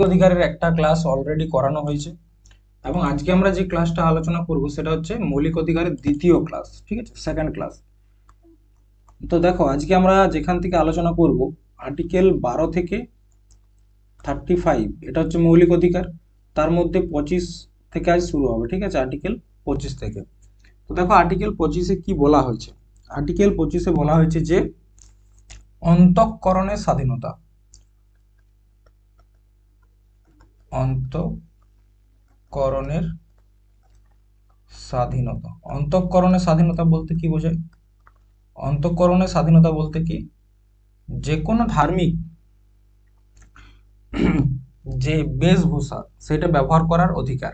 অধিকারের একটা class already করানো হয়েছে এবং আজকে আমরা যে ক্লাসটা আলোচনা করব সেটা হচ্ছে মৌলিক অধিকারের দ্বিতীয় ক্লাস, ঠিক আছে, সেকেন্ড ক্লাস। তো দেখো আজকে আমরা যেখান থেকে আলোচনা করব আর্টিকেল 12 থেকে 35, এটা হচ্ছে মৌলিক অধিকার। তার মধ্যে 25 থেকে আজ শুরু হবে, ঠিক আছে, আর্টিকেল 25 থেকে। তো দেখো আর্টিকেল 25-এ কি বলা হয়েছে। আর্টিকেল 25-এ বলা হয়েছে যে অন্তঃকরণের স্বাধীনতা, অন্তঃকরণের স্বাধীনতা। অন্তঃকরণের স্বাধীনতা বলতে কি বোঝায়? অন্তঃকরণের স্বাধীনতা বলতে কি, যে কোনো ধার্মিক যে বেশভূষা সেটা ব্যবহার করার অধিকার।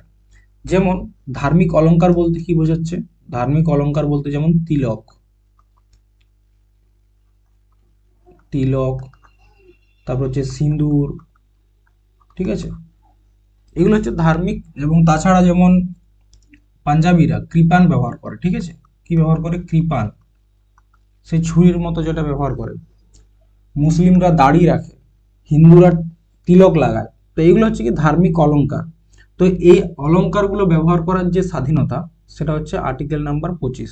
যেমন ধার্মিক অলংকার বলতে কি বোঝাচ্ছে? ধার্মিক অলংকার বলতে যেমন তিলক, তিলক, তারপর হচ্ছে সিঁদুর, ঠিক আছে, এগুলো হচ্ছে ধার্মিক। এবং তাছাড়া যেমন পাঞ্জাবিরা কৃপান ব্যবহার করে, ঠিক আছে, কি ব্যবহার করে? কৃপান, সেই ছুরির মতো যেটা ব্যবহার করে। মুসলিমরা দাড়ি রাখে, হিন্দুরা তিলক লাগায়। তো এইগুলো হচ্ছে কি ধার্মিক অলংকার। তো এই অলংকারগুলো ব্যবহার করার যে স্বাধীনতা সেটা হচ্ছে আর্টিকেল নাম্বার 25,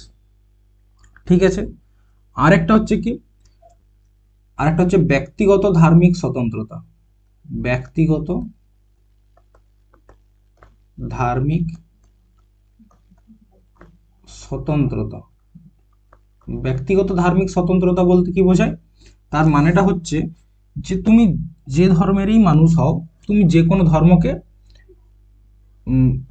ঠিক আছে। আরেকটা হচ্ছে কি, আরেকটা হচ্ছে ব্যক্তিগত ধার্মিক স্বতন্ত্রতা। ব্যক্তিগত ধার্মিক স্বতন্ত্রতা। ব্যক্তিগত ধার্মিক স্বতন্ত্রতা বলতে কি বোঝায়? তার মানেটা হচ্ছে যে তুমি যে ধর্মেরই মানুষ হও, তুমি যে কোনো ধর্মকে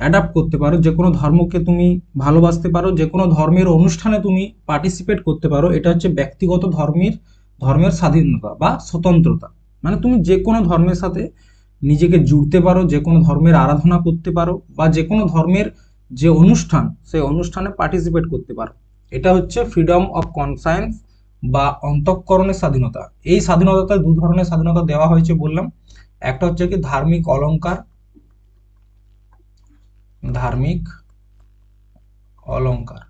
অ্যাডাপ্ট করতে পারো, যে কোনো ধর্মকে তুমি ভালোবাসতে পারো, যে কোনো ধর্মের অনুষ্ঠানে তুমি পার্টিসিপেট করতে পারো। এটা হচ্ছে ব্যক্তিগত ধর্মের স্বাধীনতা বা স্বতন্ত্রতা। মানে তুমি যে কোনো ধর্মের সাথে নিজেকে জুড়তে পারো, যে কোনো ধর্মের আরাধনা করতে পারো, বা যে কোনো ধর্মের যে অনুষ্ঠান সেই অনুষ্ঠানে পার্টিসিপেট করতে পারো। এটা হচ্ছে ফ্রিডম অফ কনসায়েন্স বা অন্তঃকরণের স্বাধীনতা। এই স্বাধীনতাতে দু ধরনের স্বাধীনতা দেওয়া হয়েছে বললাম। একটা হচ্ছে কি ধার্মিক অলংকার, ধার্মিক অলংকার।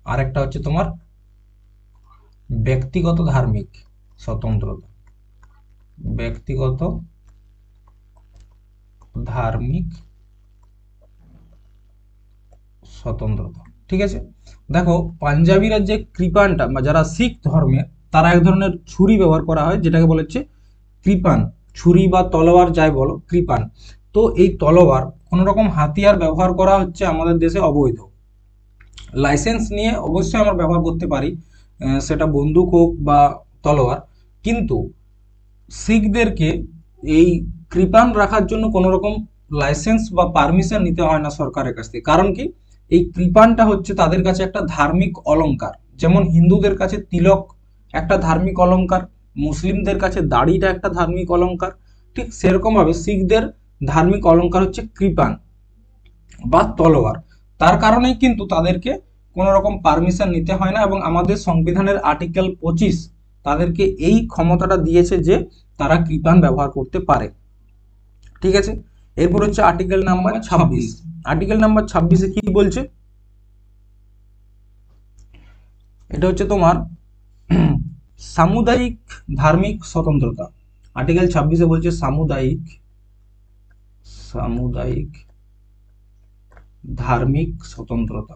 আর একটা হচ্ছে তোমার ব্যক্তিগত ধার্মিক স্বতন্ত্রতা, ব্যক্তিগত ধার্মিক স্বতন্ত্রতা, ঠিক আছে। দেখো পাঞ্জাবিরা যে কৃপানটা, বা যারা শিখ ধর্মের, তারা এক ধরনের ছুরি ব্যবহার করা হয় যেটাকে বলা হচ্ছে কৃপান। ছুরি বা তলোয়ার যাই বলো, কৃপান। তো এই তলোয়ার কোনো রকম হাতিয়ার ব্যবহার করা হচ্ছে আমাদের দেশে অবৈধ। লাইসেন্স নিয়ে অবশ্যই আমরা ব্যবহার করতে পারি, সেটা বন্দুক হোক বা তলোয়ার। কিন্তু শিখদেরকে এই কৃপান রাখার জন্য কোনো রকম লাইসেন্স বা পারমিশন নিতে হয় না সরকারের কাছ থেকে। কারণ কি, এই কৃপানটা হচ্ছে তাদের কাছে একটা ধার্মিক অলংকার। যেমন হিন্দুদের কাছে তিলক একটা ধার্মিক অলংকার, মুসলিমদের কাছে দাড়িটা একটা ধার্মিক অলংকার, ঠিক সেরকম ভাবে শিখদের ধার্মিক অলংকার হচ্ছে কৃপান বা তলোয়ার। তার কারণেই কিন্তু তাদেরকে কোনো রকম পারমিশন নিতে হয় না, এবং আমাদের সংবিধানের আর্টিকেল 25 তাদেরকে এই ক্ষমতাটা দিয়েছে যে তারা কৃপান ব্যবহার করতে পারে, ঠিক আছে। এরপর হচ্ছে আর্টিকেল নাম্বার 26। আর্টিকেল নাম্বার 26-এ কি বলছে? এটা হচ্ছে তোমার সামুদায়িক ধার্মিক স্বতন্ত্রতা। আর্টিকেল 26-এ বলছে সামুদায়িক ধার্মিক স্বতন্ত্রতা।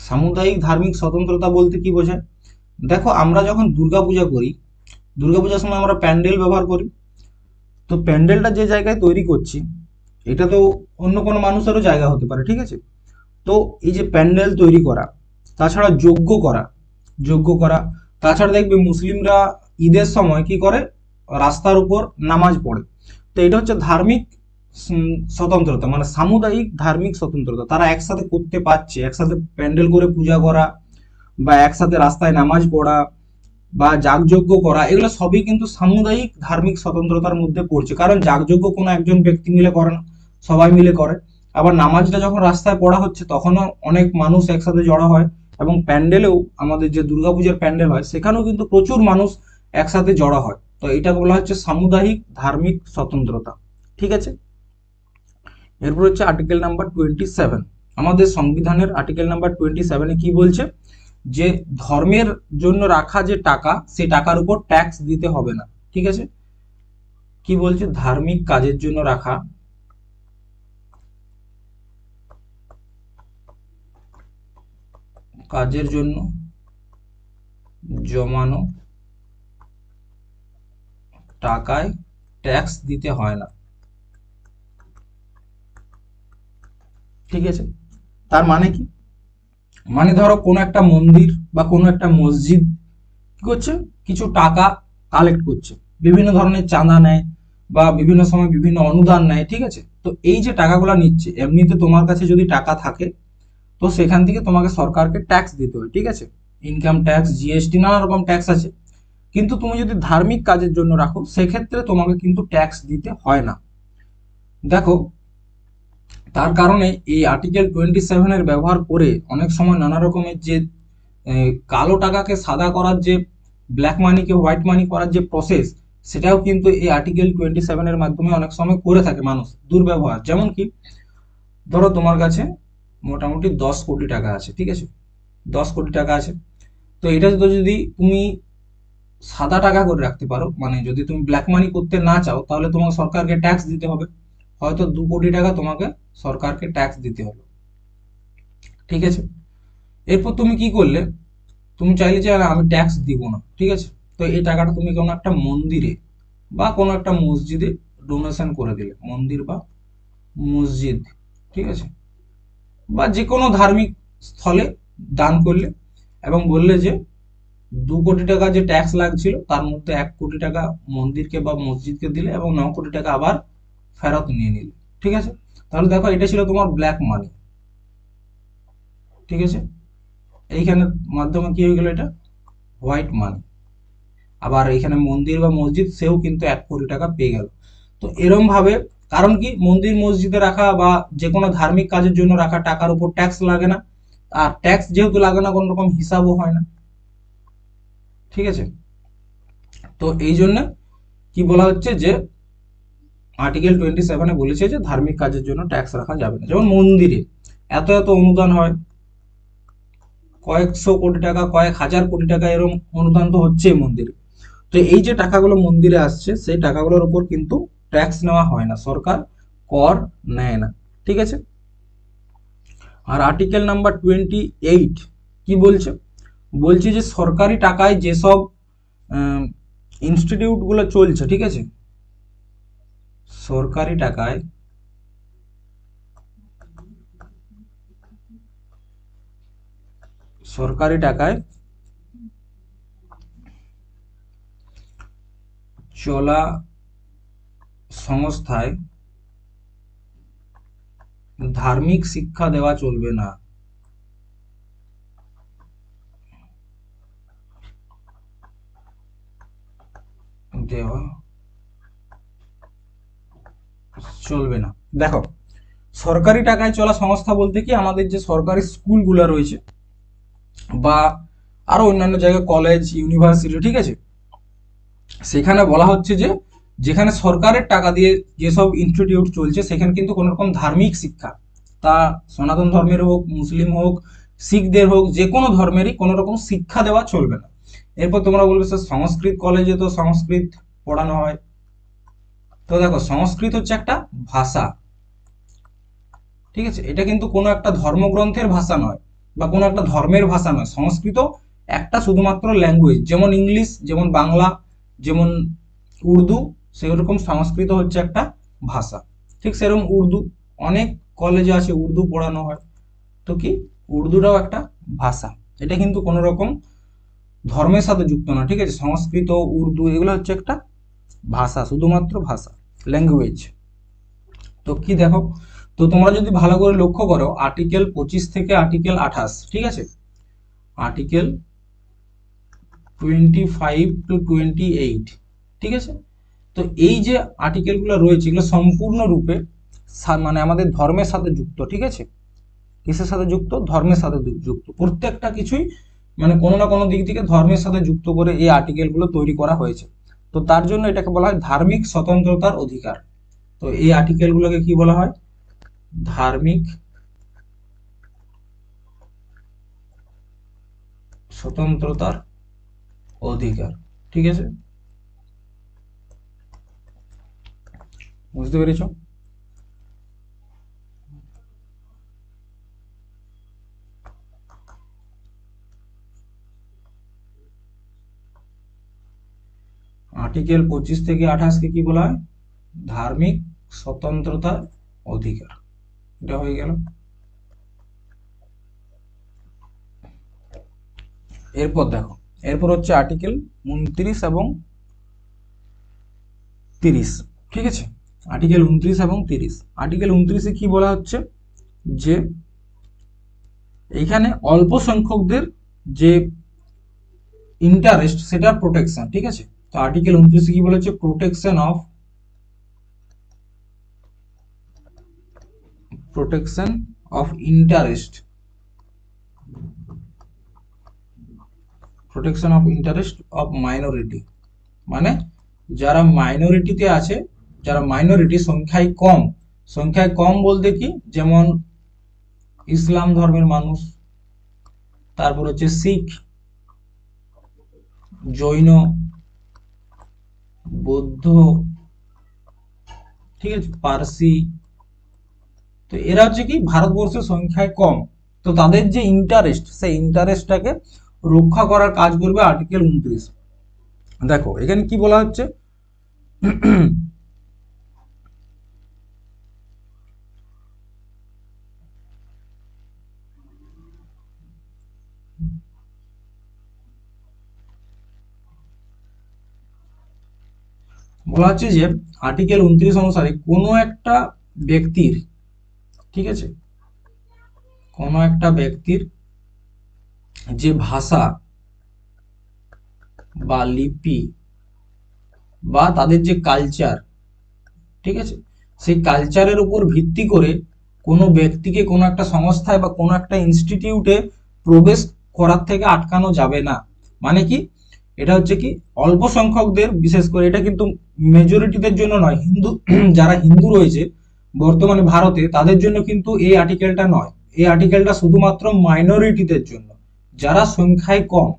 সামুদায়িক ধার্মিক স্বতন্ত্রতা বলতে কি বোঝায়? দেখো আমরা যখন দুর্গাপূজা করি, দুর্গাপূজার সময় আমরা প্যান্ডেল ব্যবহার করি। তো প্যান্ডেলটা যে জায়গায় তৈরি করছি, এটা তো অন্য কোনো মানুষেরও জায়গা হতে পারে, ঠিক আছে। তো এই যে প্যান্ডেল তৈরি করা, তাছাড়া যজ্ঞ করা, তাছাড়া দেখবে মুসলিমরা ঈদের সময় কি করে, রাস্তার উপর নামাজ পড়ে। তো এটা হচ্ছে ধার্মিক স্বতন্ত্রতা, মানে সামুদায়িক ধার্মিক স্বতন্ত্রতা। তারা একসাথে করতে পারছে, একসাথে প্যান্ডেল করে পূজা করা, বা একসাথে রাস্তায় নামাজ পড়া, বা যাগযজ্ঞ করা, এগুলো সবই কিন্তু সামুদায়িক ধার্মিক স্বতন্ত্রতার মধ্যে পড়ছে। কারণ যাগযজ্ঞ কোনো একজন ব্যক্তি মিলে করে না, সবাই মিলে করে। আবার নামাজটা যখন রাস্তায় পড়া হচ্ছে তখনও অনেক মানুষ একসাথে জড়ো হয়, এবং প্যান্ডেলেও আমাদের যে দুর্গাপূজার প্যান্ডেল হয় সেখানেও কিন্তু প্রচুর মানুষ একসাথে জড়ো হয়। তো এটাকে বলা হচ্ছে সামুদায়িক ধার্মিক স্বতন্ত্রতা, ঠিক আছে। এরপর হচ্ছে আর্টিকেল নাম্বার 27। আমাদের সংবিধানের আর্টিকেল নাম্বার 27-এ কি বলছে? যে ধর্মের জন্য রাখা যে টাকা, সেই টাকার উপর ট্যাক্স দিতে হবে না। ঠিক আছে, কি বলছে, ধার্মিক কাজের জন্য রাখা কাজের জন্য জমানো টাকায় ট্যাক্স দিতে হয় না। ঠিক আছে, তার মানে কি, মানে ধরো কোনো একটা মন্দির বা কোনো একটা মসজিদ কি করছে, কিছু টাকা কালেক্ট করছে, বিভিন্ন ধরনের চাঁদা নেয় বা বিভিন্ন সময় বিভিন্ন অনুদান নেয়। ঠিক আছে, তো এই যে টাকাগুলো নিচ্ছে, এমনিতে তোমার কাছে যদি টাকা থাকে তো সেখান থেকে তোমাকে সরকারকে ট্যাক্স দিতে হয়। ঠিক আছে, ইনকাম ট্যাক্স, জিএসটি, নানা রকম ট্যাক্স আছে। কিন্তু তুমি যদি ধার্মিক কাজের জন্য রাখো সেক্ষেত্রে তোমাকে কিন্তু ট্যাক্স দিতে হয় না। দেখো, তার কারণে এই আর্টিকেল 27-এর ব্যবহার করে অনেক সময় নানা রকমের যে কালো টাকাকে সাদা করার যে, ব্ল্যাক মানিকে হোয়াইট মানি করার যে প্রসেস, সেটাও কিন্তু এই আর্টিকেল 27-এর মাধ্যমে অনেক সময় করে থাকে মানুষ, দুর্ব্যবহার। যেমন কি, ধরো তোমার কাছে মোটামুটি 10 কোটি টাকা আছে। ঠিক আছে, 10 কোটি টাকা আছে, তো এটা যদি তুমি সাদা টাকা করে রাখতে পারো, মানে যদি তুমি ব্ল্যাক মানি করতে না চাও, তাহলে তোমাকে সরকারকে ট্যাক্স দিতে হবে, হয়তো 2 কোটি টাকা তোমাকে সরকারকে ট্যাক্স দিতে হবে। ঠিক আছে, এরপর তুমি কি করলে, তুমি চাইলে যে আমি ট্যাক্স দিব না। ঠিক আছে, তো এই টাকাটা তুমি কোনো একটা মন্দিরে বা কোনো একটা মসজিদে ডোনেশন করে দিলে, মন্দির বা মসজিদ, ঠিক আছে, বা যে কোনো ধার্মিক স্থলে দান করলে, এবং বললে যে 2 কোটি টাকা যে ট্যাক্স লাগছিল তার মধ্যে 1 কোটি টাকা মন্দিরকে বা মসজিদকে দিলে এবং 9 কোটি টাকা আবার ফেরত নিয়ে নিলে। ঠিক আছে, তাহলে দেখো এটা ছিল তোমার ব্ল্যাক মানি। ঠিক আছে, এইখানে মাধ্যমে কি হয়ে গেল, এটা হোয়াইট মানি। আবার এখানে মন্দির বা মসজিদ, সেও কিন্তু 1 কোটি টাকা পেয়ে গেল। তো এরম ভাবে, কারণ কি, মন্দির মসজিদে রাখা বা যে কোনো ধার্মিক কাজের জন্য রাখা টাকার উপর ট্যাক্স লাগে না, আর ট্যাক্স যেহেতু লাগে না, কোনো রকম হিসাবও হয় না। ঠিক আছে, তো এই জন্য কি বলা হচ্ছে যে আর্টিকেল 27-এ বলেছে যে ধার্মিক কাজের জন্য ট্যাক্স রাখা যাবে না। যেমন মন্দিরে এত এত অনুদান হয়, কয়েকশো কোটি টাকা, কয়েক হাজার কোটি টাকা, এরকম অনুদান তো হচ্ছে মন্দিরে। তো এই যে টাকাগুলো মন্দিরে আসছে, সেই টাকাগুলোর উপর কিন্তু ট্যাক্স নেওয়া হয় না, সরকার কর নেয় না। ঠিক আছে, আর আর্টিকেল নাম্বার 28 কি বলছে, বলছে যে সরকারি টাকায় যেসব ইনস্টিটিউট গুলো চলছে, ঠিক আছে, সরকারি টাকায় সরকারি টাকায় চলা সংস্থায় ধার্মিক শিক্ষা দেওয়া চলবে না, দেওয়া চলবে না। দেখো, সরকারি টাকায় চলা সংস্থা বলতে কি, আমাদের যে সরকারি স্কুলগুলো রয়েছে বা আরো অন্যান্য জায়গায় কলেজ, ইউনিভার্সিটি, ঠিক আছে, সেখানে বলা হচ্ছে যে যেখানে সরকারের টাকা দিয়ে যেসব ইনস্টিটিউট চলছে, সেখানে কিন্তু কোনো রকম ধার্মিক শিক্ষা, তা সনাতন ধর্মের হোক, মুসলিম হোক, শিখদের হোক, যে কোনো ধর্মেরই কোনো রকম শিক্ষা দেওয়া চলবে না। এরপর তোমরা বলবে স্যার সংস্কৃত কলেজে তো সংস্কৃত পড়ানো হয়। তো দেখো, সংস্কৃত হচ্ছে একটা ভাষা। ঠিক আছে, এটা কিন্তু কোনো একটা ধর্মগ্রন্থের ভাষা নয় বা কোনো একটা ধর্মের ভাষা নয়। সংস্কৃত একটা শুধুমাত্র ল্যাঙ্গুয়েজ, যেমন ইংলিশ, যেমন বাংলা, যেমন উর্দু, সেরকম সংস্কৃত হচ্ছে একটা ভাষা। ঠিক সেরকম উর্দু, অনেক কলেজে আছে উর্দু পড়ানো হয়। তো কি, উর্দুটাও একটা ভাষা, এটা কিন্তু কোনো রকম ধর্মের সাথে যুক্ত না। ঠিক আছে, সংস্কৃত, উর্দু, এগুলো হচ্ছে একটা ভাষা, শুধুমাত্র ভাষা, ল্যাঙ্গুয়েজ। তো কি দেখো, তো তোমরা যদি ভালো করে লক্ষ্য করো, আর্টিকেল 25 থেকে আর্টিকেল 28, ঠিক আছে, আর্টিকেল 25 to 28, ঠিক আছে, তো এই যে আর্টিকেলগুলো রয়েছে, এগুলো সম্পূর্ণরূপে মানে আমাদের ধর্মের সাথে যুক্ত। ঠিক আছে, কিসের সাথে যুক্ত, ধর্মের সাথে যুক্ত, প্রত্যেকটা কিছুই মানে কোনো না কোনো দিক থেকে ধর্মের সাথে যুক্ত করে এই আর্টিকেলগুলো তৈরি করা হয়েছে। তো তার জন্য এটাকে বলা হয় ধার্মিক স্বতন্ত্রতার অধিকার। তো এই আর্টিকেলগুলোকে কি বলা হয়, ধার্মিক স্বতন্ত্রতার অধিকার। ঠিক আছে, বুঝতে পেরেছ? আর্টিকেল 25 থেকে 28 কে কি বলা হয়? ধার্মিক স্বতন্ত্রতার অধিকার। এটা হয়ে গেল। এরপর দেখো, এরপর হচ্ছে আর্টিকেল 29 এবং 30। ঠিক আছে, আর্টিকেল 29 এবং 30। আর্টিকেল 29-এ কি বলা হচ্ছে যে এইখানে অল্প সংখ্যকদের যে ইন্টারেস্ট সেটা প্রোটেকশন। ঠিক আছে, তো আর্টিকেল 29-এ কি বলেছে? Protection of interest, protection of interest of minority. মানে যারা মাইনরিটিতে আছে, যারা মাইনরিটি সংখ্যায় কম বলতে কি, যেমন ইসলাম ধর্মের মানুষ, তারপর হচ্ছে শিখ, জৈন, বৌদ্ধ, ঠিক আছে, পারসি। তো এরা হচ্ছে কি ভারতবর্ষের সংখ্যায় কম, তো তাদের যে ইন্টারেস্ট, সেই ইন্টারেস্টটাকে রক্ষা করার কাজ করবে আর্টিকেল 29। দেখো এখানে কি বলা হচ্ছে, বলা হচ্ছে যে আর্টিকেল 29 অনুসারে কোনো একটা ব্যক্তির, ঠিক আছে, কোনো একটা ব্যক্তির যে ভাষা বা লিপি বা তাদের যে কালচার, ঠিক আছে, সেই কালচারের উপর ভিত্তি করে কোনো ব্যক্তিকে কোনো একটা সংস্থায় বা কোনো একটা ইনস্টিটিউটে প্রবেশ করার থেকে আটকানো যাবে না। মানে কি, এটা হচ্ছে কি অল্প সংখ্যকদের, বিশেষ করে এটা কিন্তু মেজরিটিদের জন্য নয়, হিন্দু যারা হিন্দু রয়েছে বর্তমানে ভারতে তাদের জন্য কিন্তু এই আর্টিকেলটা নয়। এই আর্টিকেলটা শুধুমাত্র মাইনরিটিদের জন্য, যারা সংখ্যায় কম।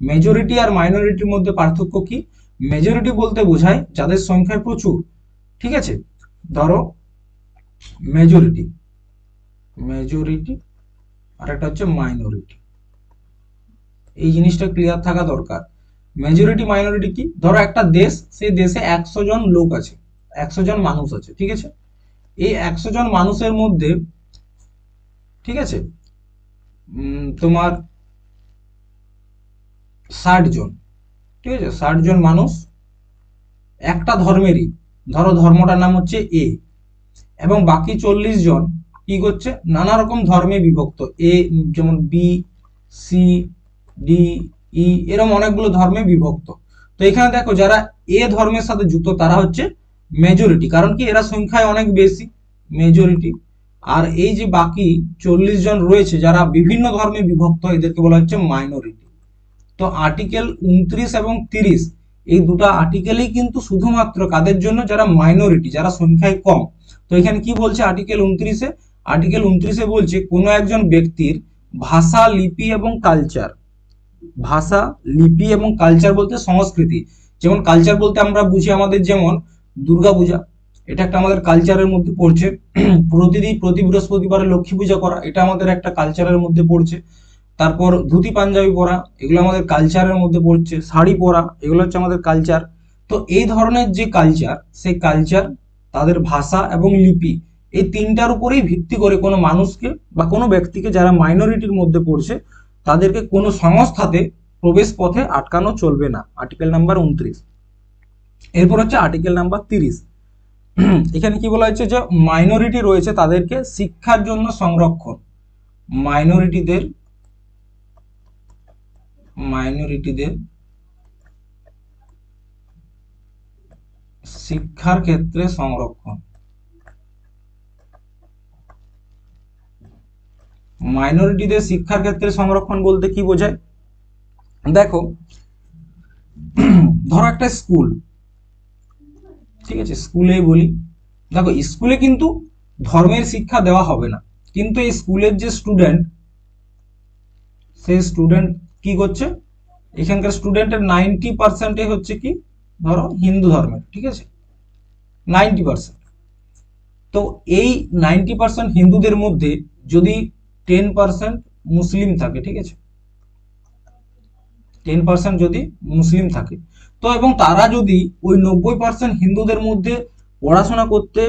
মেজরিটি আর মাইনরিটির মধ্যে পার্থক্য কি? মেজরিটি বলতে বোঝায় যাদের সংখ্যায় প্রচুর, ঠিক আছে, ধরো মেজরিটি, আর একটা হচ্ছে মাইনরিটি। এই জিনিসটা ক্লিয়ার থাকা দরকার। মেজরিটি মাইনরিটি কি, ধরো একটা দেশ, সেই দেশে 100 জন লোক আছে, 100 জন মানুষ আছে, ঠিক আছে, এই 100 জন মানুষের মধ্যে, ঠিক আছে, তোমার 60 জন, ঠিক আছে, 60 জন মানুষ একটা ধর্মেরই, ধরো ধর্মটার নাম হচ্ছে এ, এবং বাকি 40 জন কি করছে, নানা রকম ধর্মে বিভক্ত, এ যেমন বি, সি, ডি, ই, এরকম অনেকগুলো ধর্মে বিভক্ত। তো এখানে দেখো যারা এ ধর্মের সাথে যুক্ত তারা হচ্ছে মেজরিটি, কারণ কি এরা সংখ্যায় অনেক বেশি, মেজরিটি। আর এই যে বাকি 40 জন রয়েছে যারা বিভিন্ন ধর্মে বিভক্ত, এদেরকে বলা হচ্ছে মাইনরিটি। তো আর্টিকেল 29 এবং 30 এই দুটো আর্টিকেলই কিন্তু শুধুমাত্র কাদের জন্য? যারা মাইনরিটি, যারা সংখ্যায় কম। তো এখানে কি বলছে আর্টিকেল 29-এ? আর্টিকেল 29-এ বলছে কোনো একজন ব্যক্তির ভাষা, লিপি এবং কালচার, ভাষা, লিপি এবং কালচার বলতে সংস্কৃতি, যেমন কালচার বলতে আমরা বুঝি আমাদের যেমন দুর্গাপূজা, এটা একটা আমাদের কালচারের মধ্যে পড়ছে। প্রতি বৃহস্পতিবারে লক্ষ্মী পূজা করা, এটা আমাদের একটা কালচারের মধ্যে পড়ছে। তারপর ধুতি পাঞ্জাবি পরা, এগুলো আমাদের কালচারের মধ্যে পড়ছে। শাড়ি পরা, এগুলো হচ্ছে আমাদের কালচার। তো এই ধরনের যে কালচার, সেই কালচার, তাদের ভাষা এবং লিপি, এই তিনটার উপরেই ভিত্তি করে কোনো মানুষকে বা কোনো ব্যক্তিকে যারা মাইনরিটির মধ্যে পড়ছে তাদেরকে কোনো সংস্থাতে প্রবেশ পথে আটকানো চলবে না। Article number 29। এরপর হচ্ছে আর্টিকেল নাম্বার 30। এখানে কি বলা হয়েছে যে মাইনরিটি রয়েছে তাদেরকে শিক্ষার জন্য সংরক্ষণ, মাইনরিটিদের শিক্ষার ক্ষেত্রে সংরক্ষণ। মাইনরিটিদের শিক্ষার ক্ষেত্রে সংরক্ষণ বলতে কি বোঝায়? দেখো ধরো একটা স্কুল, ঠিক আছে, স্কুলেই বলি, দেখো স্কুলে কিন্তু ধর্মের শিক্ষা দেওয়া হবে না, কিন্তু এই স্কুলের যে স্টুডেন্ট, সেই স্টুডেন্ট কি করছে, এখানকার স্টুডেন্টের 90% হচ্ছে কি ধরো হিন্দু ধর্মের, ঠিক আছে, 90%। তো এই 90% হিন্দুদের মধ্যে যদি 10% মুসলিম থাকে, ঠিক আছে, 10% যদি মুসলিম থাকে, তো এবং তারা যদি ওই 90% হিন্দুদের মধ্যে পড়াশোনা করতে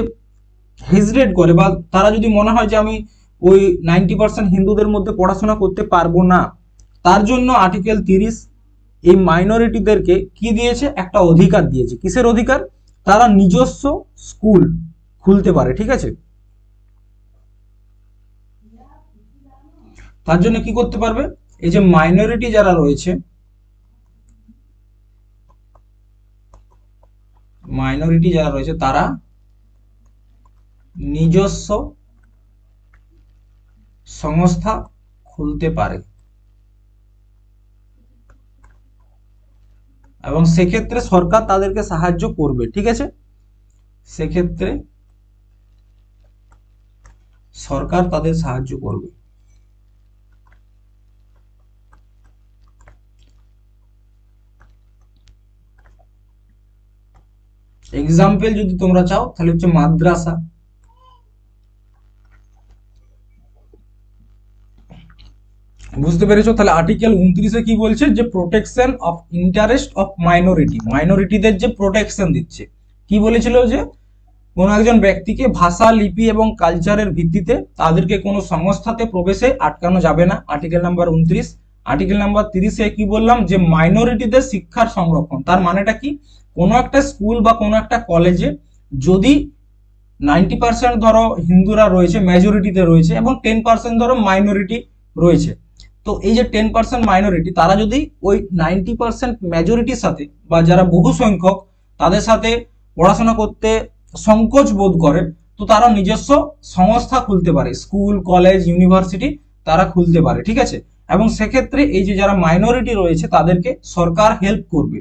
হেজিটেট করে, বা তারা যদি মনে হয় যে আমি ওই 90% হিন্দুদের মধ্যে পড়াশোনা করতে পারবো না, তার জন্য আর্টিকেল 30 এই মাইনরিটিদেরকে কি দিয়েছে, একটা অধিকার দিয়েছে। কিসের অধিকার? তারা নিজস্ব স্কুল খুলতে পারে, ঠিক আছে। তার জন্য কি করতে পারবে, এই যে মাইনরিটি যারা রয়েছে, তারা নিজস্ব সংস্থা খুলতে পারে, এবং সেক্ষেত্রে সরকার তাদেরকে সাহায্য করবে, ঠিক আছে। সেক্ষেত্রে সরকার তাদের সাহায্য করবে। এক্সাম্পল যদি তোমরা চাও তাহলে হচ্ছে মাদ্রাসা। বুঝতে পেরেছো? তাহলে আর্টিকেল 29-এ কি বলছে, যে protection of interest of minority, মাইনরিটিদের যে প্রোটেকশন দিচ্ছে। কি বলেছিল, যে কোন একজন ব্যক্তিকে ভাষা, লিপি এবং কালচারের ভিত্তিতে তাদেরকে কোনো সংস্থাতে প্রবেশে আটকানো যাবে না, আর্টিকেল নাম্বার 29। আর্টিকেল নাম্বার 30-এ কি বললাম, যে মাইনরিটিদের শিক্ষার সংরক্ষণ। তার মানেটা কি, কোনো একটা স্কুল বা কোনো একটা কলেজে যদি 90% ধরো হিন্দুরা রয়েছে, মেজরিটিতে রয়েছে, এবং 10% ধরো মাইনরিটি রয়েছে, তো এই যে 10% মাইনরিটি, তারা যদি ওই 90% মেজরিটির সাথে, বা যারা বহু সংখ্যক তাদের সাথে পড়াশোনা করতে সংকোচ বোধ করে, তো তারা নিজস্ব সংস্থা খুলতে পারে, স্কুল, কলেজ, ইউনিভার্সিটি তারা খুলতে পারে, ঠিক আছে। এবং সেক্ষেত্রে এই যে যারা মাইনরিটি রয়েছে তাদেরকে সরকার হেল্প করবে,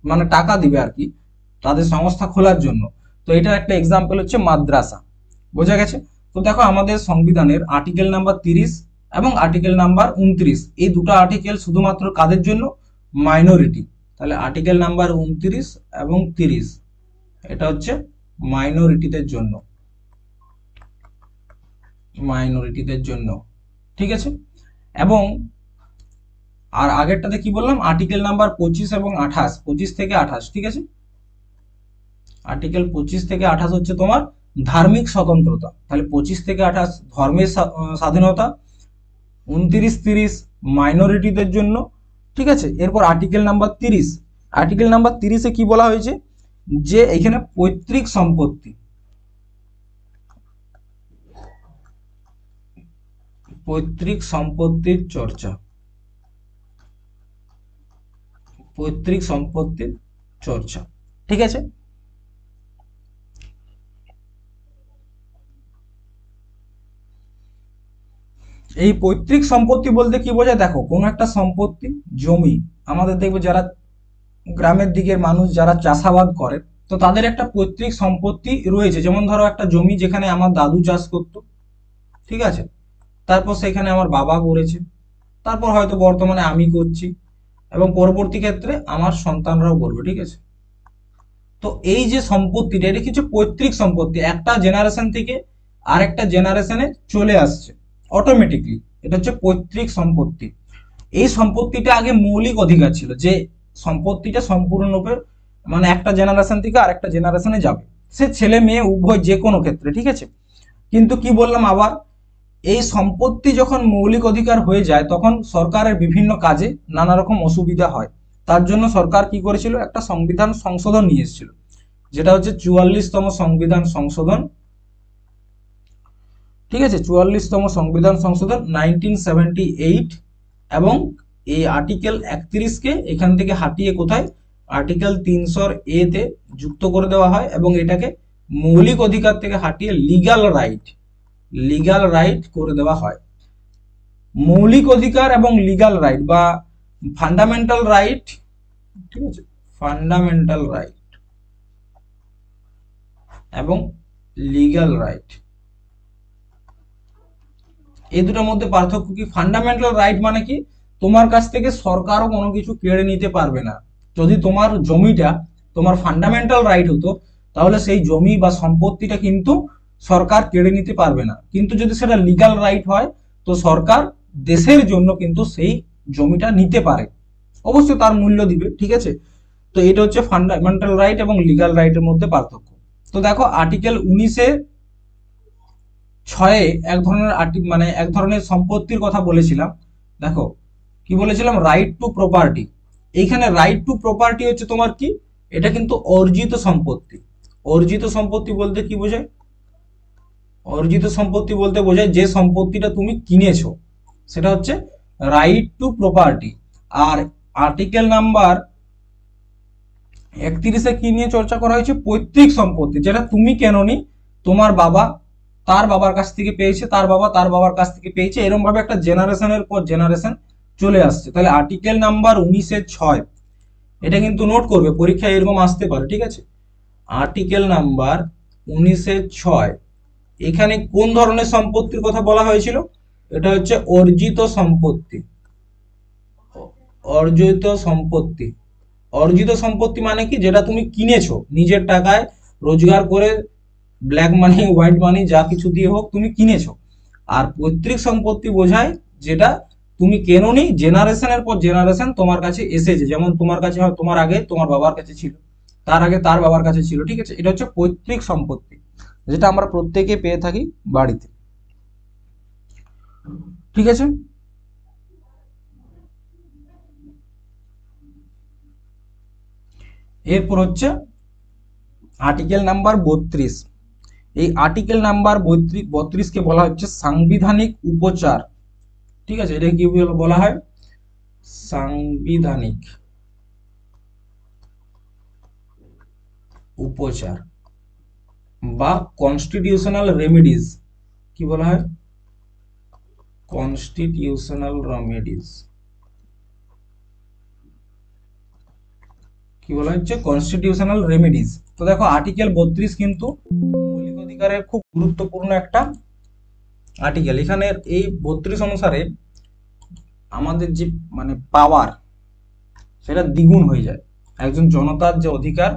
মানে টাকা দিবে আর কি তাদের সংস্থা খোলার জন্য। তো এটার একটা এক্সাম্পল হচ্ছে মাদ্রাসা। বোঝা গেছে? তো দেখো আমাদের সংবিধানের আর্টিকেল নাম্বার 30 এবং আর্টিকেল নাম্বার 29, এই দুটো আর্টিকেল শুধুমাত্র কাদের জন্য, মাইনরিটি। তাহলে আর্টিকেল নাম্বার 29 এবং 30 এটা হচ্ছে মাইনরিটিদের জন্য, মাইনরিটিদের জন্য, ঠিক আছে। এবং আর আগেরটাতে কি বললাম, আর্টিকেল নাম্বার 25 এবং 28, 25 থেকে 28, ঠিক আছে। আর্টিকেল 25 থেকে 28 হচ্ছে তোমার ধার্মিক স্বতন্ত্রতা, তাহলে 25 থেকে 28 ধর্মের স্বাধীনতা, 29, 30 মাইনরিটিদের জন্য, ঠিক আছে। এরপর আর্টিকেল নাম্বার 30, আর্টিকেল নাম্বার 30-এ কি বলা হয়েছে, যে এখানে পৈতৃক সম্পত্তি, পৈতৃক সম্পত্তির চর্চা, পৈতৃক সম্পত্তির চর্চা, ঠিক আছে। এই পৈতৃক সম্পত্তি বলতে কি বোঝায়, দেখো কোনো একটা সম্পত্তি, জমি, আমাদের দেখবে যারা গ্রামের দিকের মানুষ যারা চাষাবাদ করে, তো তাদের একটা পৈতৃক সম্পত্তি রয়েছে। যেমন ধরো একটা জমি যেখানে আমার দাদু চাষ করতো, ঠিক আছে, তারপর সেখানে আমার বাবা করেছে, তারপর হয়তো বর্তমানে আমি করছি, এবং পরবর্তী ক্ষেত্রে আমার সন্তানরাও করবে, ঠিক আছে। তো এই যে সম্পত্তিটা, এটা কিছু পৈতৃক সম্পত্তি, একটা জেনারেশন থেকে আরেকটা জেনারেশনে চলে আসছে অটোমেটিকলি, এটা হচ্ছে পৈতৃক সম্পত্তি। এই সম্পত্তিটা আগে মৌলিক অধিকার ছিল, যে সম্পত্তিটা সম্পূর্ণরূপে মানে একটা জেনারেশন থেকে আরেকটা জেনারেশনে যাবে, সে ছেলে মেয়ে উভয় যে কোনো ক্ষেত্রে, ঠিক আছে। কিন্তু কি বললাম আবার, এই সম্পত্তি যখন মৌলিক অধিকার হয়ে যায় তখন সরকারের বিভিন্ন কাজে নানা রকম অসুবিধা হয়। তার জন্য সরকার কি করেছিল, একটা সংবিধান সংশোধন নিয়ে এসেছিল, যেটা হচ্ছে 44তম সংবিধান সংশোধন, ঠিক আছে, 44তম সংবিধান সংশোধন 1978। এবং এই আর্টিকেল 31-কে এখান থেকে হাটিয়ে কোথায়, আর্টিকেল 300 তে যুক্ত করে দেওয়া হয়, এবং এটাকে মৌলিক অধিকার থেকে হাটিয়ে লিগ্যাল রাইট, লিগ্যাল রাইট করে দেওয়া হয়। মৌলিক অধিকার এবং লিগ্যাল রাইট বা ফান্ডামেন্টাল রাইট, ঠিক আছে, ফান্ডামেন্টাল রাইট এবং লিগ্যাল রাইট, এই দুটোর মধ্যে পার্থক্য কি? ফান্ডামেন্টাল রাইট মানে কি, তোমার কাছ থেকে সরকারও কোনো কিছু কেড়ে নিতে পারবে না। যদি তোমার জমিটা তোমার ফান্ডামেন্টাল রাইট হতো, তাহলে সেই জমি বা সম্পত্তিটা কিন্তু সরকার কেড়ে নিতে পারবে না। কিন্তু যদি সেটা লিগ্যাল রাইট হয়, তো সরকার দেশের জন্য কিন্তু সেই জমিটা নিতে পারে, অবশ্যই তার মূল্য দিবে, ঠিক আছে। তো এটা হচ্ছে ফান্ডামেন্টাল রাইট এবং লিগ্যাল রাইটের মধ্যে পার্থক্য। তো দেখো আর্টিকেল 19-এ 6-এ এক ধরনের সম্পত্তির কথা বলেছিলাম। দেখো কি বলেছিলাম, রাইট টু প্রপার্টি। এইখানে রাইট টু প্রপার্টি হচ্ছে তোমার কি, এটা কিন্তু অর্জিত সম্পত্তি। অর্জিত সম্পত্তি বলতে কি বোঝায়? অর্জিত সম্পত্তি বলতে বোঝায় যে সম্পত্তিটা তুমি কিনেছো, সেটা হচ্ছে রাইট টু প্রপার্টি। আর আর্টিকেল নাম্বার 31-এ কি নিয়ে চর্চা করা হয়েছে? পৈতৃক সম্পত্তি, যেটা তুমি কেননি, তোমার বাবা তার বাবার কাছ থেকে পেয়েছে, তার বাবা তার বাবার কাছ থেকে পেয়েছে, এরকম ভাবে একটা জেনারেশনের পর জেনারেশন চলে আসছে। তাহলে আর্টিকেল নাম্বার 19-এর 6, এটা কিন্তু নোট করবে, পরীক্ষায় এরকম আসতে পারে, ঠিক আছে। আর্টিকেল নাম্বার 19-এর 6, এখানে কোন ধরনের সম্পত্তির কথা বলা হয়েছিল? এটা হচ্ছে অর্জিত সম্পত্তি। অর্জিত সম্পত্তি, অর্জিত সম্পত্তি মানে কি, যেটা তুমি কিনেছো নিজের টাকায় রোজগার করে, ব্ল্যাক মানি হোয়াইট মানি যা কিছু দিয়ে হোক তুমি কিনেছো। আর পৈতৃক সম্পত্তি বোঝায় যেটা তুমি কেননি, জেনারেশনের পর জেনারেশন তোমার কাছে এসেছে। যেমন তোমার কাছে হয়, তোমার আগে তোমার বাবার কাছে ছিল, তার আগে তার বাবার কাছে ছিল, ঠিক আছে। এটা হচ্ছে পৈতৃক সম্পত্তি, যেটা আমরা প্রত্যেকে পেয়ে থাকি বাড়িতে, ঠিক আছে। এরপর হচ্ছে আর্টিকেল নাম্বার 32। এই আর্টিকেল নাম্বার 32-কে বলা হচ্ছে সাংবিধানিক উপচার, ঠিক আছে। এটা কি বলা হয়? সাংবিধানিক উপচার বা কনস্টিটিউশনাল রেমিডিজ। কি বলা হয়? Constitutional remedies. কি বলা হচ্ছে? Constitutional remedies. তো দেখো আর্টিকেল 32 কিন্তু মৌলিক অধিকারের খুব গুরুত্বপূর্ণ একটা আর্টিকেল। এখানে এই 32 অনুসারে আমাদের যে পাওয়ার, সেটা দ্বিগুণ হয়ে যায়। একজন জনতার যে অধিকার,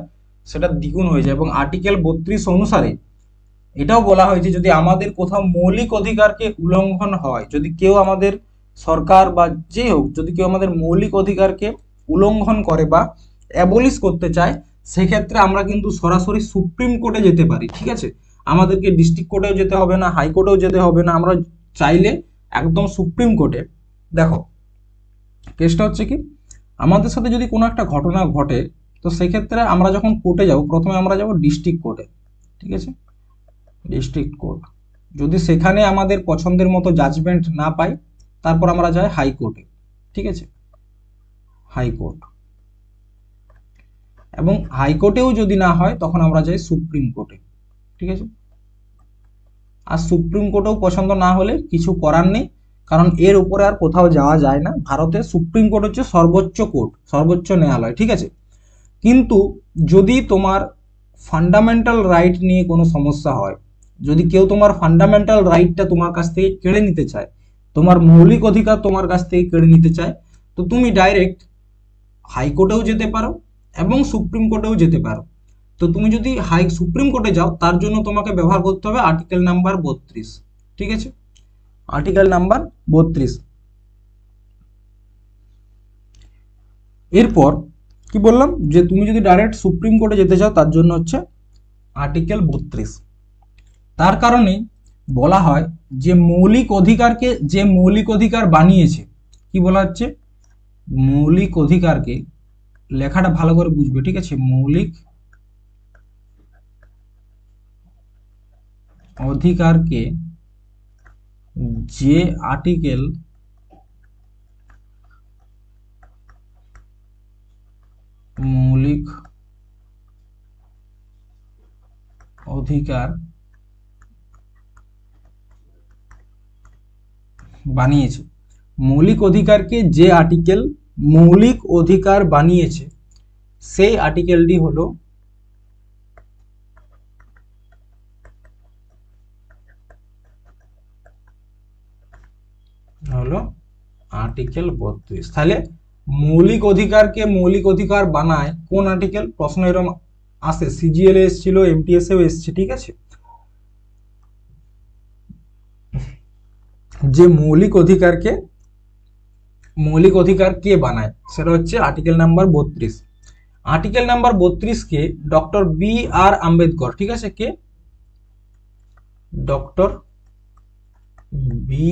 সেটা দ্বিগুণ হয়ে যায়। এবং আর্টিকেল 32 অনুসারে এটাও বলা হয়েছে, যদি আমাদের কোথাও মৌলিক অধিকারকে উল্লঙ্ঘন হয়, যদি কেউ আমাদের সরকার বা যে হোক, যদি কেউ আমাদের মৌলিক অধিকারকে উল্লঙ্ঘন করে বা অ্যাবলিশ করতে চায়, সেক্ষেত্রে আমরা কিন্তু সরাসরি সুপ্রিম কোর্টে যেতে পারি, ঠিক আছে। আমাদেরকে ডিস্ট্রিক্ট কোর্টেও যেতে হবে না, হাইকোর্টেও যেতে হবে না, আমরা চাইলে একদম সুপ্রিম কোর্টে। দেখো কেসটা হচ্ছে কি, আমাদের সাথে যদি কোনো একটা ঘটনা ঘটে, তো সেক্ষেত্রে আমরা যখন কোর্টে যাব, প্রথমে আমরা যাব ডিস্ট্রিক্ট কোর্টে, ঠিক আছে। ডিস্ট্রিক্ট কোর্ট, যদি সেখানে আমাদের পছন্দের মতো জাজমেন্ট না পাই, তারপর আমরা যাই হাইকোর্টে, ঠিক আছে। হাইকোর্ট, এবং হাইকোর্টেও যদি না হয়, তখন আমরা যাই সুপ্রিম কোর্টে, ঠিক আছে। আর সুপ্রিম কোর্টেও পছন্দ না হলে কিছু করার নেই, কারণ এর উপরে আর কোথাও যাওয়া যায় না। ভারতে সুপ্রিম কোর্ট হচ্ছে সর্বোচ্চ কোর্ট, সর্বোচ্চ ন্যায়ালয়, ঠিক আছে। কিন্তু যদি তোমার ফান্ডামেন্টাল রাইট নিয়ে কোনো সমস্যা হয়, যদি কেউ তোমার ফান্ডামেন্টাল রাইটটা তোমার কাছ থেকে কেড়ে নিতে চায়, তোমার মৌলিক অধিকার তোমার কাছ থেকে কেড়ে নিতে চায়, তো তুমি ডাইরেক্ট হাইকোর্টেও যেতে পারো এবং সুপ্রিম কোর্টেও যেতে পারো। তো তুমি যদি সুপ্রিম কোর্টে যাও, তার জন্য তোমাকে ব্যবহার করতে হবে আর্টিকেল নাম্বার 32, ঠিক আছে। Article number 32। এরপর কি বললাম, যে তুমি যদি ডাইরেক্ট সুপ্রিম কোর্টে যেতে চাও, তার জন্য হচ্ছে আর্টিকেল 32। তার কারণে বলা হয় যে মৌলিক অধিকারকে, যে মৌলিক অধিকার বানিয়েছে, কি বলা হচ্ছে? মৌলিক অধিকারকে, লেখাটা ভালো করে বুঝবে, ঠিক আছে। মৌলিক অধিকারকে যে আর্টিকেল মৌলিক অধিকার বানিয়েছে, মৌলিক অধিকারকে যে আর্টিকেল মৌলিক অধিকার বানিয়েছে, সেই আর্টিকেলটি হলো আর্টিকেল 32। তাহলে মৌলিক অধিকারকে মৌলিক অধিকার বানায় কোন আর্টিকেল? প্রশ্ন এরকম আসে, সিজিএল এ এসেছিল, এমটিএস এও এসছে, ঠিক আছে। যে মৌলিক অধিকার কে বানায় সেটা হচ্ছে আর্টিকেল নাম্বার 32। আর্টিকেল নাম্বার 32 কে ডক্টর বি আর আম্বেদকর, ঠিক আছে, কে? ডক্টর বি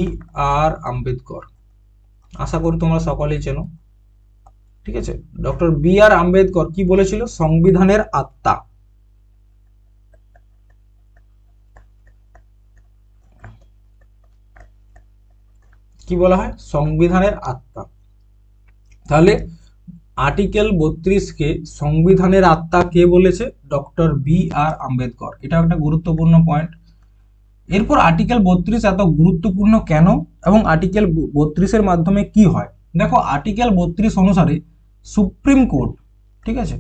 আর আম্বেদকর, আশা করি তোমরা সকলেই চেনো, ঠিক আছে। ডক্টর বি আর আম্বেদকর কি বলেছিল? সংবিধানের আত্মা। কি বলা হয়? সংবিধানের আত্মা। তাহলে আর্টিকেল 32 কে সংবিধানের আত্মা কে বলেছে? ডক্টর বি আর আম্বেদকর। এটা একটা গুরুত্বপূর্ণ পয়েন্ট। এরপর আর্টিকেল 32 এত গুরুত্বপূর্ণ কেন এবং আর্টিকেল 32 এর মাধ্যমে কি হয়? দেখো, আর্টিকেল 32 অনুসারে সুপ্রিম কোর্ট, ঠিক আছে,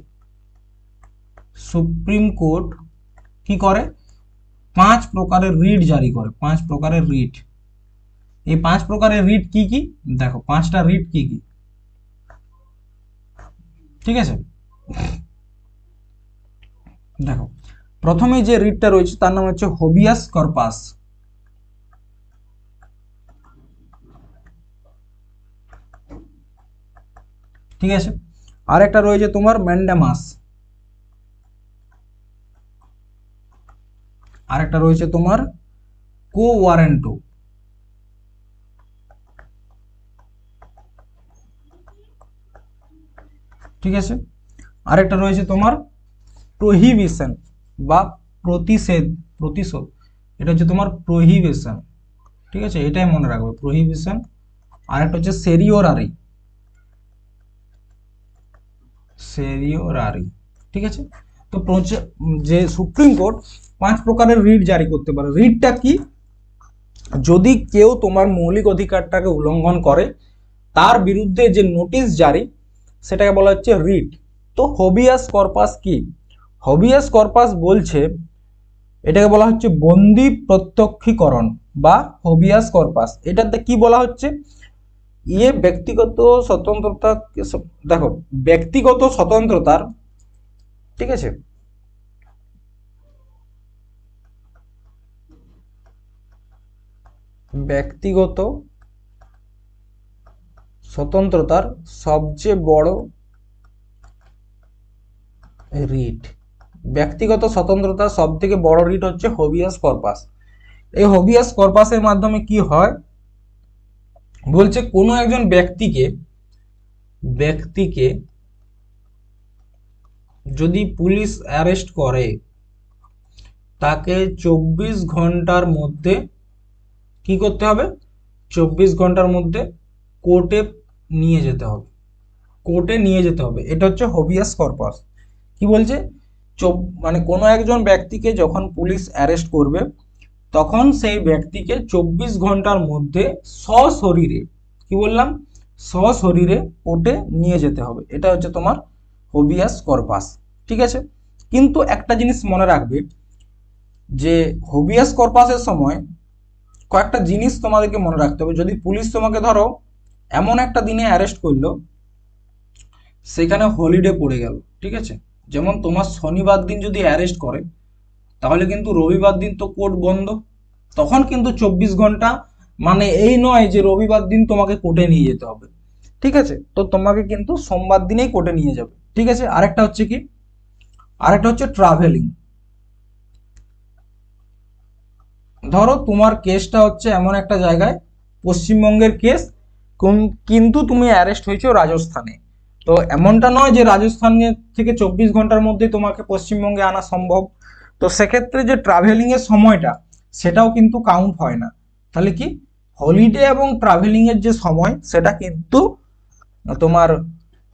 সুপ্রিম কোর্ট কি করে? 5 প্রকারের রিট জারি করে। 5 প্রকারের রিট। এই 5 প্রকারের রিট কি কি? দেখো 5টা রিট কি কি, ঠিক আছে। দেখো, প্রথমে যে রিটটা রয়েছে তার নাম হচ্ছে হবিয়াস কর্পাস, ঠিক আছে। আর একটা রয়েছে তোমার ম্যান্ডামাস, আর একটা রয়েছে তোমার কো ওয়ারেন্টো, ঠিক আছে। আরেকটা রয়েছে তোমার প্রহিবিশন বা প্রতিশোধ, এটা হচ্ছে তোমার প্রহিবিশন, ঠিক আছে, এটাই মনে রাখবে, প্রহিবিশন। আরেকটা হচ্ছে সেরিওরারি, ঠিক আছে। তো যে সুপ্রিম কোর্ট 5 প্রকারের রিট জারি করতে পারে। রিটটা কি? যদি কেউ তোমার মৌলিক অধিকারটাকে উল্লঙ্ঘন করে, তার বিরুদ্ধে যে নোটিশ জারি, সেটাকে বলা হচ্ছে রিট। তো হবিয়াস কর্পাস কি? হবিয়াস কর্পাস বলছে, এটাকে বলা হচ্ছে বন্দি প্রত্যক্ষীকরণ বা হবিয়াস কর্পাস। এটাতে কি বলা হচ্ছে? ব্যক্তিগত স্বতন্ত্রতা, দেখো ব্যক্তিগত স্বতন্ত্রতার, ঠিক আছে, ব্যক্তিগত স্বতন্ত্রতার সবচেয়ে বড় রিট, ব্যক্তিগত স্বতন্ত্রতার সব থেকে বড় রিট হচ্ছে হবিয়াস কর্পাস। এই হবিয়াস কর্পাসের মাধ্যমে কি হয় বলছে, কোনো একজন ব্যক্তিকে যদি পুলিশ অ্যারেস্ট করে, তাকে 24 ঘন্টার মধ্যে কি করতে হবে? 24 ঘন্টার মধ্যে কোর্টে নিয়ে যেতে হবে। এটা হচ্ছে হবিয়াস কর্পাস। কি বলছে? মানে কোনো একজন ব্যক্তিকে যখন পুলিশ অ্যারেস্ট করবে, তখন সেই ব্যক্তিকে 24 ঘন্টার মধ্যে সশরীরে, কি বললাম, সশরীরে কোর্টে নিয়ে যেতে হবে। এটা হচ্ছে তোমার হবিয়াস কর্পাস, ঠিক আছে। কিন্তু একটা জিনিস মনে রাখবে, যে হবিয়াস কর্পাসের সময় কয়েকটা জিনিস তোমাদেরকে মনে রাখতে হবে। যদি পুলিশ তোমাকে ধরো এমন একটা দিনে অ্যারেস্ট করলো, সেখানে হলিডে পড়ে গেল, ঠিক আছে, যেমন তোমার শনিবার দিন যদি অ্যারেস্ট করে, তাহলে কিন্তু রবিবার দিন তো কোর্ট বন্ধ, তখন কিন্তু 24 ঘন্টা মানে এই নয় যে রবিবার দিন তোমাকে কোর্টে নিয়ে যেতে হবে, ঠিক আছে। তো তোমাকে কিন্তু সোমবার দিনেই কোর্টে নিয়ে যাবে, ঠিক আছে। আরেকটা হচ্ছে কি? আরেকটা হচ্ছে ট্রাভেলিং। ধরো তোমার কেসটা হচ্ছে এমন একটা জায়গায়, পশ্চিমবঙ্গের কেস, কিন্তু তুমি অ্যারেস্ট হয়েছো রাজস্থানে। তো এমনটা নয় যে রাজস্থান থেকে 24 ঘন্টার মধ্যে তোমাকে পশ্চিমবঙ্গে আনা সম্ভব। তো সেক্ষেত্রে যে ট্রাভেলিং এর সময়টা, সেটাও কিন্তু কাউন্ট হয় না। তাহলে কি, হলিডে এবং ট্রাভেলিং এর যে সময়, সেটা কিন্তু তোমার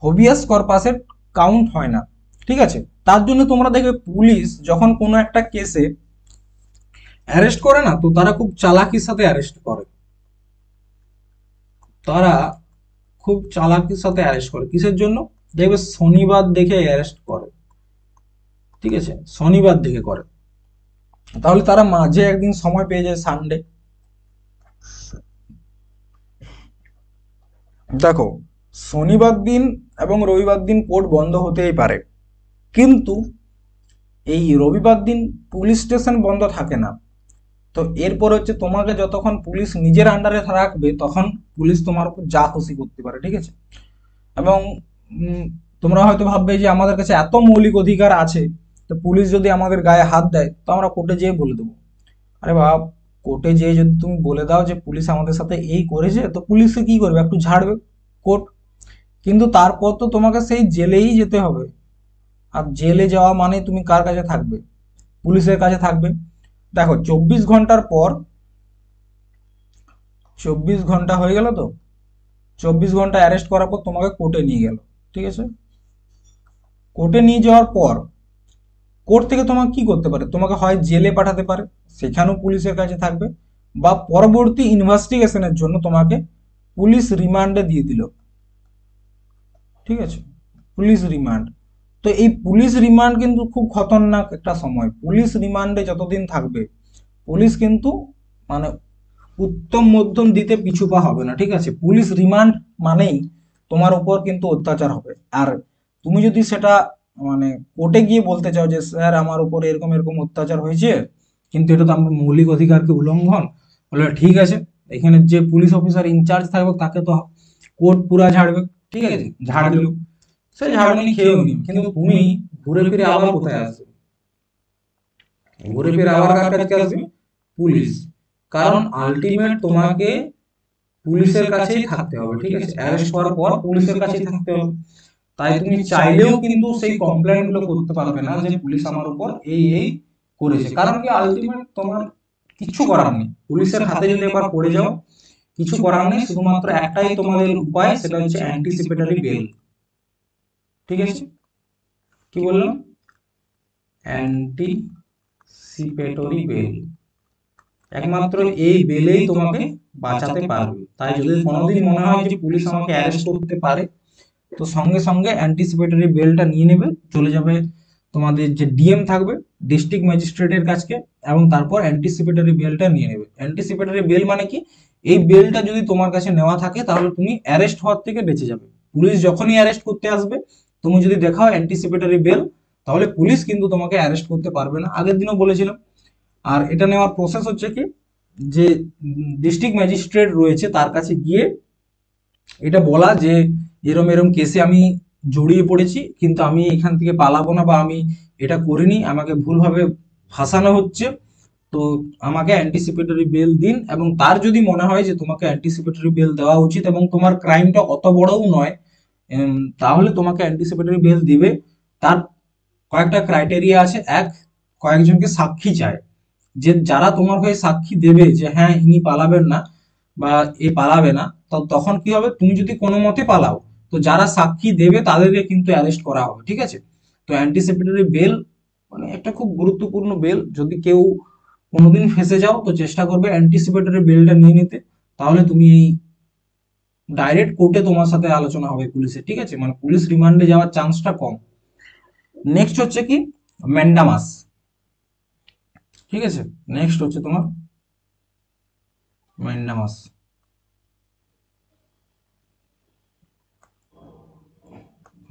হবিয়াস কর্পাসের কাউন্ট হয় না, ঠিক আছে। তার জন্য তোমরা দেখবে পুলিশ যখন কোনো একটা কেসে অ্যারেস্ট করে না, তো তারা খুব চালাকির সাথে অ্যারেস্ট করে। তারা খুব চালাকির সাথে অ্যারেস্ট করে। কিসের জন্য? দেখবে শনিবার দেখে অ্যারেস্ট করে, ঠিক আছে, শনিবার দেখে করে। তাহলে তারা মাঝে একদিন সময় পেয়ে যায়, সানডে, দেখো, শনিবার দিন এবং রবিবার দিন কোর্ট বন্ধ হতেই পারে, কিন্তু এই রবিবার দিন পুলিশ স্টেশন বন্ধ থাকে না। তো এরপর হচ্ছে তোমাকে যতক্ষণ পুলিশ নিজের আন্ডারে রাখবে তখন পুলিশ তোমার উপর যা খুশি করতে পারে, ঠিক আছে। এবং তোমরা হয়তো ভাববে যে আমাদের কাছে এত মৌলিক অধিকার আছে, তো পুলিশ যদি আমাদের গায়ে হাত দেয় তো আমরা কোর্টে যেয়ে বলে দেবো। আরে বাবা, কোর্টে যেয়ে যদি তুমি বলে দাও যে পুলিশ আমাদের সাথে এই করেছে, তো পুলিশে কি করবে, একটু ঝাড়বে কোর্ট। কিন্তু তারপর তো তোমাকে সেই জেলেই যেতে হবে। আর জেলে যাওয়া মানে তুমি কার কাছে থাকবে, পুলিশের কাছে থাকবে। দেখো 24 ঘন্টার পর, 24 ঘন্টা হয়ে গেল, তো 24 ঘন্টা অ্যারেস্ট করার পর তোমাকে কোর্টে নিয়ে গেল, ঠিক আছে। কোর্টে নিয়ে যাওয়ার পর কোর্ট থেকে তোমাকে কি করতে পারে, তোমাকে হয় জেলে পাঠাতে পারে, সেখানেও পুলিশের কাছে থাকবে, বা পরবর্তী ইনভেস্টিগেশনের জন্য তোমাকে পুলিশ রিমান্ডে দিয়ে দিল, ঠিক আছে, পুলিশ রিমান্ড। তো এই পুলিশ রিমান্ড কিন্তু খুব খতরনাক একটা সময়। পুলিশ রিমান্ডে যতদিন থাকবে পুলিশ কিন্তু মানে উত্তম মধ্যম দিতে পিছু পা হবে না, ঠিক আছে। পুলিশ রিমান্ড মানেই তোমার উপর কিন্তু অত্যাচার হবে। আর তুমি যদি সেটা মানে কোর্টে গিয়ে বলতে চাও যে স্যার আমার উপর এরকম এরকম অত্যাচার হয়েছে, কিন্তু এটা তো আমার মৌলিক অধিকারকে উল্লঙ্ঘন, বলে ঠিক আছে, এখানে যে পুলিশ অফিসার ইনচার্জ থাকবে তাকে তো কোর্ট পুরা ঝাড়বে, ঠিক আছে, ঝাড় দিল, সে ঝাড়ুনি খেয়েও নি, কিন্তু তুমি ঘুরে ফিরে আবার কোথায় আসবে, ঘুরে ফিরে আবার কার কাছে আসবে, পুলিশ। কারণ আলটিমেট তোমাকে পুলিশের কাছেই থাকতে হবে, ঠিক আছে, অ্যারেস্ট হওয়ার পর পুলিশের কাছেই থাকতে হবে। তাই তুমি চাইলেও কিন্তু সেই কমপ্লেন গুলো করতে পারবে না যে পুলিশ আমার উপর এই এই করেছে, কারণ কি আলটিমেট তোমার কিছু করার নেই, পুলিশের হাতে যদি একবার পড়ে যাও কিছু করার নেই, শুধুমাত্র একটাই তোমাদের উপায়, সেটা হচ্ছে অ্যান্টিসিপেটরি বেল, ঠিক আছে। কি বললাম, অ্যান্টিসিপেটরি বেল, একমাত্র এই বেলেই তোমাকে বাঁচাতে পারবে। তাই যদি কোনোদিন মনে হয় যে পুলিশ আমাকে অ্যারেস্ট করতে পারে, তো সঙ্গে সঙ্গে অ্যান্টিসিপেটরি বেলটা নিয়ে নেবে, চলে যাবে তোমাদের যে ডিএম থাকবে, ডিস্ট্রিক্ট ম্যাজিস্ট্রেটের কাছে, এবং তারপর অ্যান্টিসিপেটরি বেলটা নিয়ে নেবে। অ্যান্টিসিপেটরি বেল মানে কি, এই বেলটা যদি তোমার কাছে নেওয়া থাকে তাহলে তুমি অ্যারেস্ট হওয়ার থেকে বেঁচে যাবে। পুলিশ যখনই অ্যারেস্ট করতে আসবে তুমি যদি দেখাও অ্যান্টিসিপেটরি বেল, তাহলে পুলিশ কিন্তু তোমাকে অ্যারেস্ট করতে পারবে না, আগের দিনও বলেছিলাম। আর এটা নেওয়ার প্রসেস হচ্ছে কি, যে ডিস্ট্রিক্ট ম্যাজিস্ট্রেট রয়েছে তার কাছে গিয়ে এটা বলা যে এরম এরম কেসে আমি জড়িয়ে পড়েছি, কিন্তু আমি এখান থেকে পালাবো না, বা আমি এটা করিনি, আমাকে ভুলভাবে ফাঁসানো হচ্ছে, তো আমাকে অ্যান্টিসিপেটরি বেল দিন। এবং তার যদি মনে হয় যে তোমাকে অ্যান্টিসিপেটরি বেল দেওয়া উচিত এবং তোমার ক্রাইমটা অত বড়ও নয়, তাহলে তোমাকে অ্যান্টিসিপেটরি বেল দিবে। তার কয়েকটা ক্রাইটেরিয়া আছে। এক, কয়েকজনকে সাক্ষী চায়, যে যারা তোমার হয়ে সাক্ষী দেবে যে হ্যাঁ ইনি পালাবেন না বা এ পালাবে না, তো তখন কি হবে, তুমি যদি কোনো মতে পালাও তো যারা সাক্ষী দেবে তাদেরকে কিন্তু অ্যারেস্ট করা হবে, ঠিক আছে। তো অ্যান্টিসিপেটরি বেল মানে একটা খুব গুরুত্বপূর্ণ বেল। যদি কেউ কোনোদিন ফেঁসে যাও তো চেষ্টা করবে অ্যান্টিসিপেটরি বেলটা নিয়ে নিতে, তাহলে তুমি এই ডাইরেক্ট কোর্টে তোমার সাথে আলোচনা হবে পুলিশের, ঠিক আছে, মানে পুলিশ রিমান্ডে যাওয়ার চান্সটা কম। নেক্সট হচ্ছে কি, ম্যান্ডামাস, ঠিক আছে, নেক্সট হচ্ছে তোমার ম্যান্ডামাস।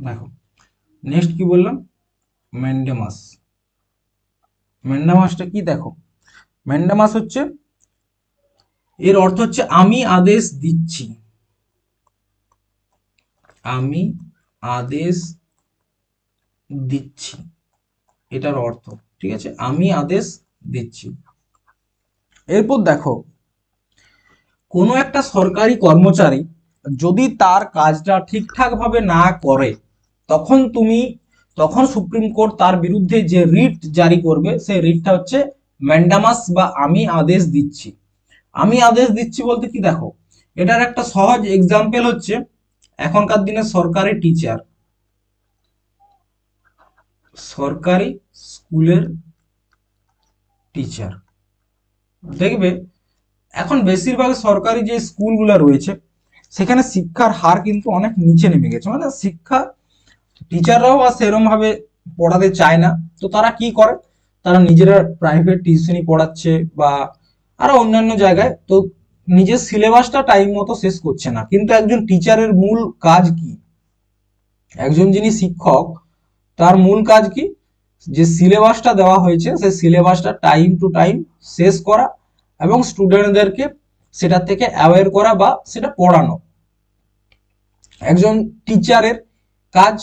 দেখো নেক্সট কি বললাম, ম্যান্ডামাস। ম্যান্ডামাসটা কি, দেখো ম্যান্ডামাস হচ্ছে, এর অর্থ হচ্ছে আমি আদেশ দিচ্ছি, আমি আদেশ দিচ্ছি, এটার অর্থ, ঠিক আছে, আমি আদেশ দিচ্ছি। এরপর দেখো, কোনো একটা সরকারি কর্মচারী যদি তার কাজটা ঠিকঠাক ভাবে না করে, তখন তখন সুপ্রিম কোর্ট তার বিরুদ্ধে যে রিট জারি করবে সেই রিটটা হচ্ছে ম্যান্ডামাস, বা আমি আদেশ দিচ্ছি। আমি আদেশ দিচ্ছি বলতে কি, দেখো এটার একটা সহজ এক্সাম্পল হচ্ছে এখনকার দিনে সরকারি টিচার, সরকারি স্কুলের টিচার। দেখবে এখন বেশিরভাগ সরকারি যে স্কুলগুলো রয়েছে সেখানে শিক্ষার হার কিন্তু অনেক নিচে নেমে গেছে, মানে শিক্ষা টিচাররাও আর সেরকম ভাবে পড়াতে চায় না। তো তারা কি করে, তারা নিজেরা প্রাইভেট টিউশনি পড়াচ্ছে বা আরো অন্যান্য জায়গায়। তো নিজের সিলেবাসটা টাইম মতো শেষ করছে না। কিন্তু একজন টিচারের মূল কাজ কি? একজন যিনি শিক্ষক, তার মূল কাজ কি? যে সিলেবাসটা দেওয়া হয়েছে সেই সিলেবাসটা টাইম টু টাইম শেষ করা এবং স্টুডেন্টদেরকে সেটা থেকে অ্যাওয়্যার করা বা সেটা পড়ানো একজন টিচারের কাজ।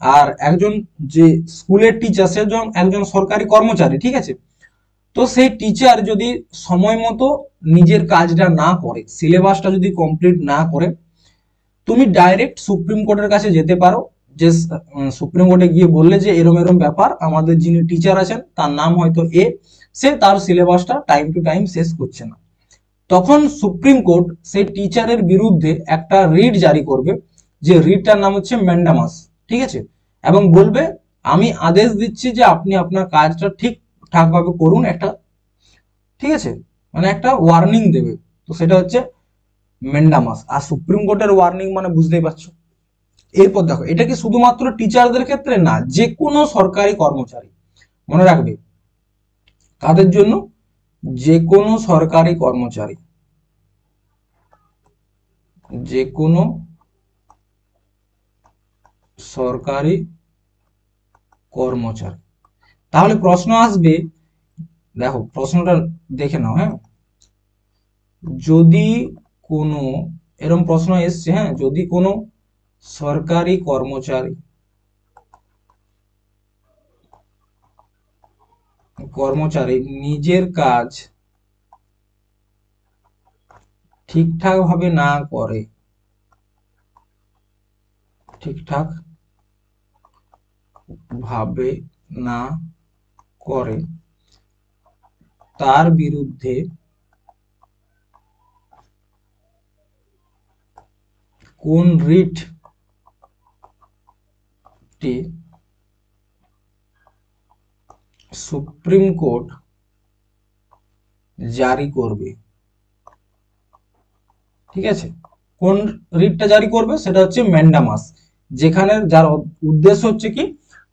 আর একজন যে স্কুলের টিচার সে একজন সরকারি কর্মচারী, ঠিক আছে? তো সেই টিচার যদি সময় মতো নিজের কাজটা না করে, সিলেবাসটা যদি কমপ্লিট না করে, তুমি ডাইরেক্ট সুপ্রিম কোর্টের কাছে যেতে পারো। যে সুপ্রিম কোর্টে গিয়ে বললে যে এরম এরম ব্যাপার, আমাদের যিনি টিচার আছেন তার নাম হয়তো এ, সে তার সিলেবাসটা টাইম টু টাইম শেষ করছে না। তখন সুপ্রিম কোর্ট সেই টিচারের বিরুদ্ধে একটা রিট জারি করবে, যে রিটটার নাম হচ্ছে ম্যান্ডামাস, ঠিক আছে? এবং বলবে আমি আদেশ দিচ্ছি যে আপনি আপনার কাজটা ঠিকঠাক ভাবে করুন, একটা, ঠিক আছে, মানে একটা ওয়ার্নিং দেবে। তো সেটা হচ্ছে ম্যান্ডামাস। আর সুপ্রিম কোর্টের ওয়ার্নিং মানে বুঝতেই পারছো। এরপর দেখো, এটা কি শুধুমাত্র টিচারদের ক্ষেত্রে না, যে কোনো সরকারি কর্মচারী, মনে রাখবে কাদের জন্য? যে কোনো সরকারি কর্মচারী, যে কোনো সরকারি কর্মচারী। তাহলে প্রশ্ন আসবে, দেখো প্রশ্নটা দেখে নাও, হ্যাঁ। যদি কোনো এরকম প্রশ্ন এসছে, হ্যাঁ, যদি কোনো সরকারি কর্মচারী নিজের কাজ ঠিকঠাক ভাবে না করে, ঠিকঠাক ভাবে না করে, তার বিরুদ্ধে কোন রিটটি সুপ্রিম কোর্ট জারি করবে, ঠিক আছে? কোন রিটটা জারি করবে? সেটা হচ্ছে ম্যান্ডামাস, যেখানে যার উদ্দেশ্য হচ্ছে কি,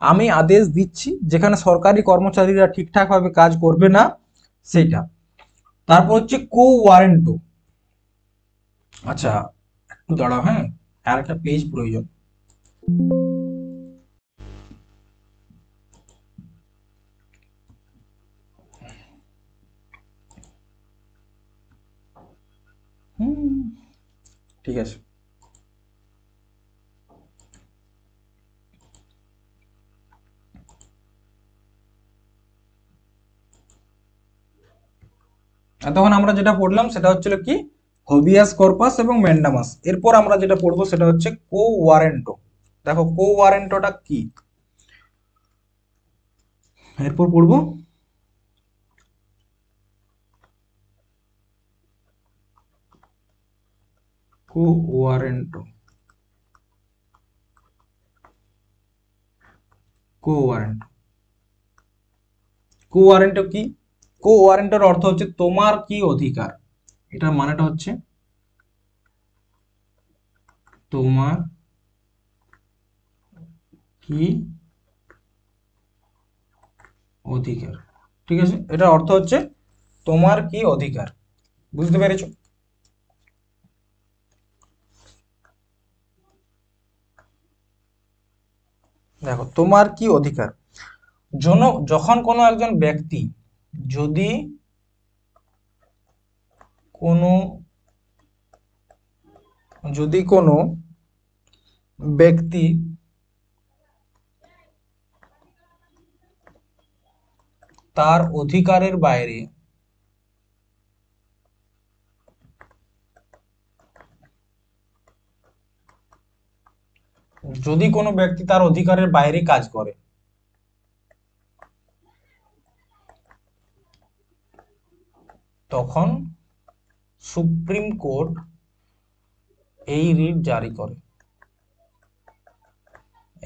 আমি আদেশ দিচ্ছি, যেখানে সরকারি কর্মচারীরা ঠিকঠাক ভাবে কাজ করবে না সেইটা। তারপর হচ্ছে কো ওয়ারেন্টো। আচ্ছা, একটু দাঁড়াও, হ্যাঁ, আর একটা পেজ প্রয়োজন। ঠিক আছে। তখন আমরা যেটা পড়লাম সেটা হচ্ছিল কি, হবিয়াস কর্পাস এবং ম্যান্ডামাস। এরপর আমরা যেটা পড়বো সেটা হচ্ছে কো ওয়ারেন্টো। দেখো কো ওয়ারেন্টোটা কি, এরপর পড়বো কো ওয়ারেন্টো। কো ওয়ারেন্টো, কো ওয়ারেন্টো কি? কো ওয়ারেন্টের অর্থ হচ্ছে তোমার কি অধিকার। এটার মানেটা হচ্ছে তোমার কি অধিকার, ঠিক আছে? এটা অর্থ হচ্ছে তোমার কি অধিকার। বুঝতে পেরেছো? দেখো তোমার কি অধিকার, যখন কোনো একজন ব্যক্তি, যদি কোনো যদি কোনো ব্যক্তি তার অধিকারের বাইরে যদি কোনো ব্যক্তি তার অধিকারের বাইরে কাজ করে, তখন সুপ্রিম কোর্ট এই রিট জারি করে।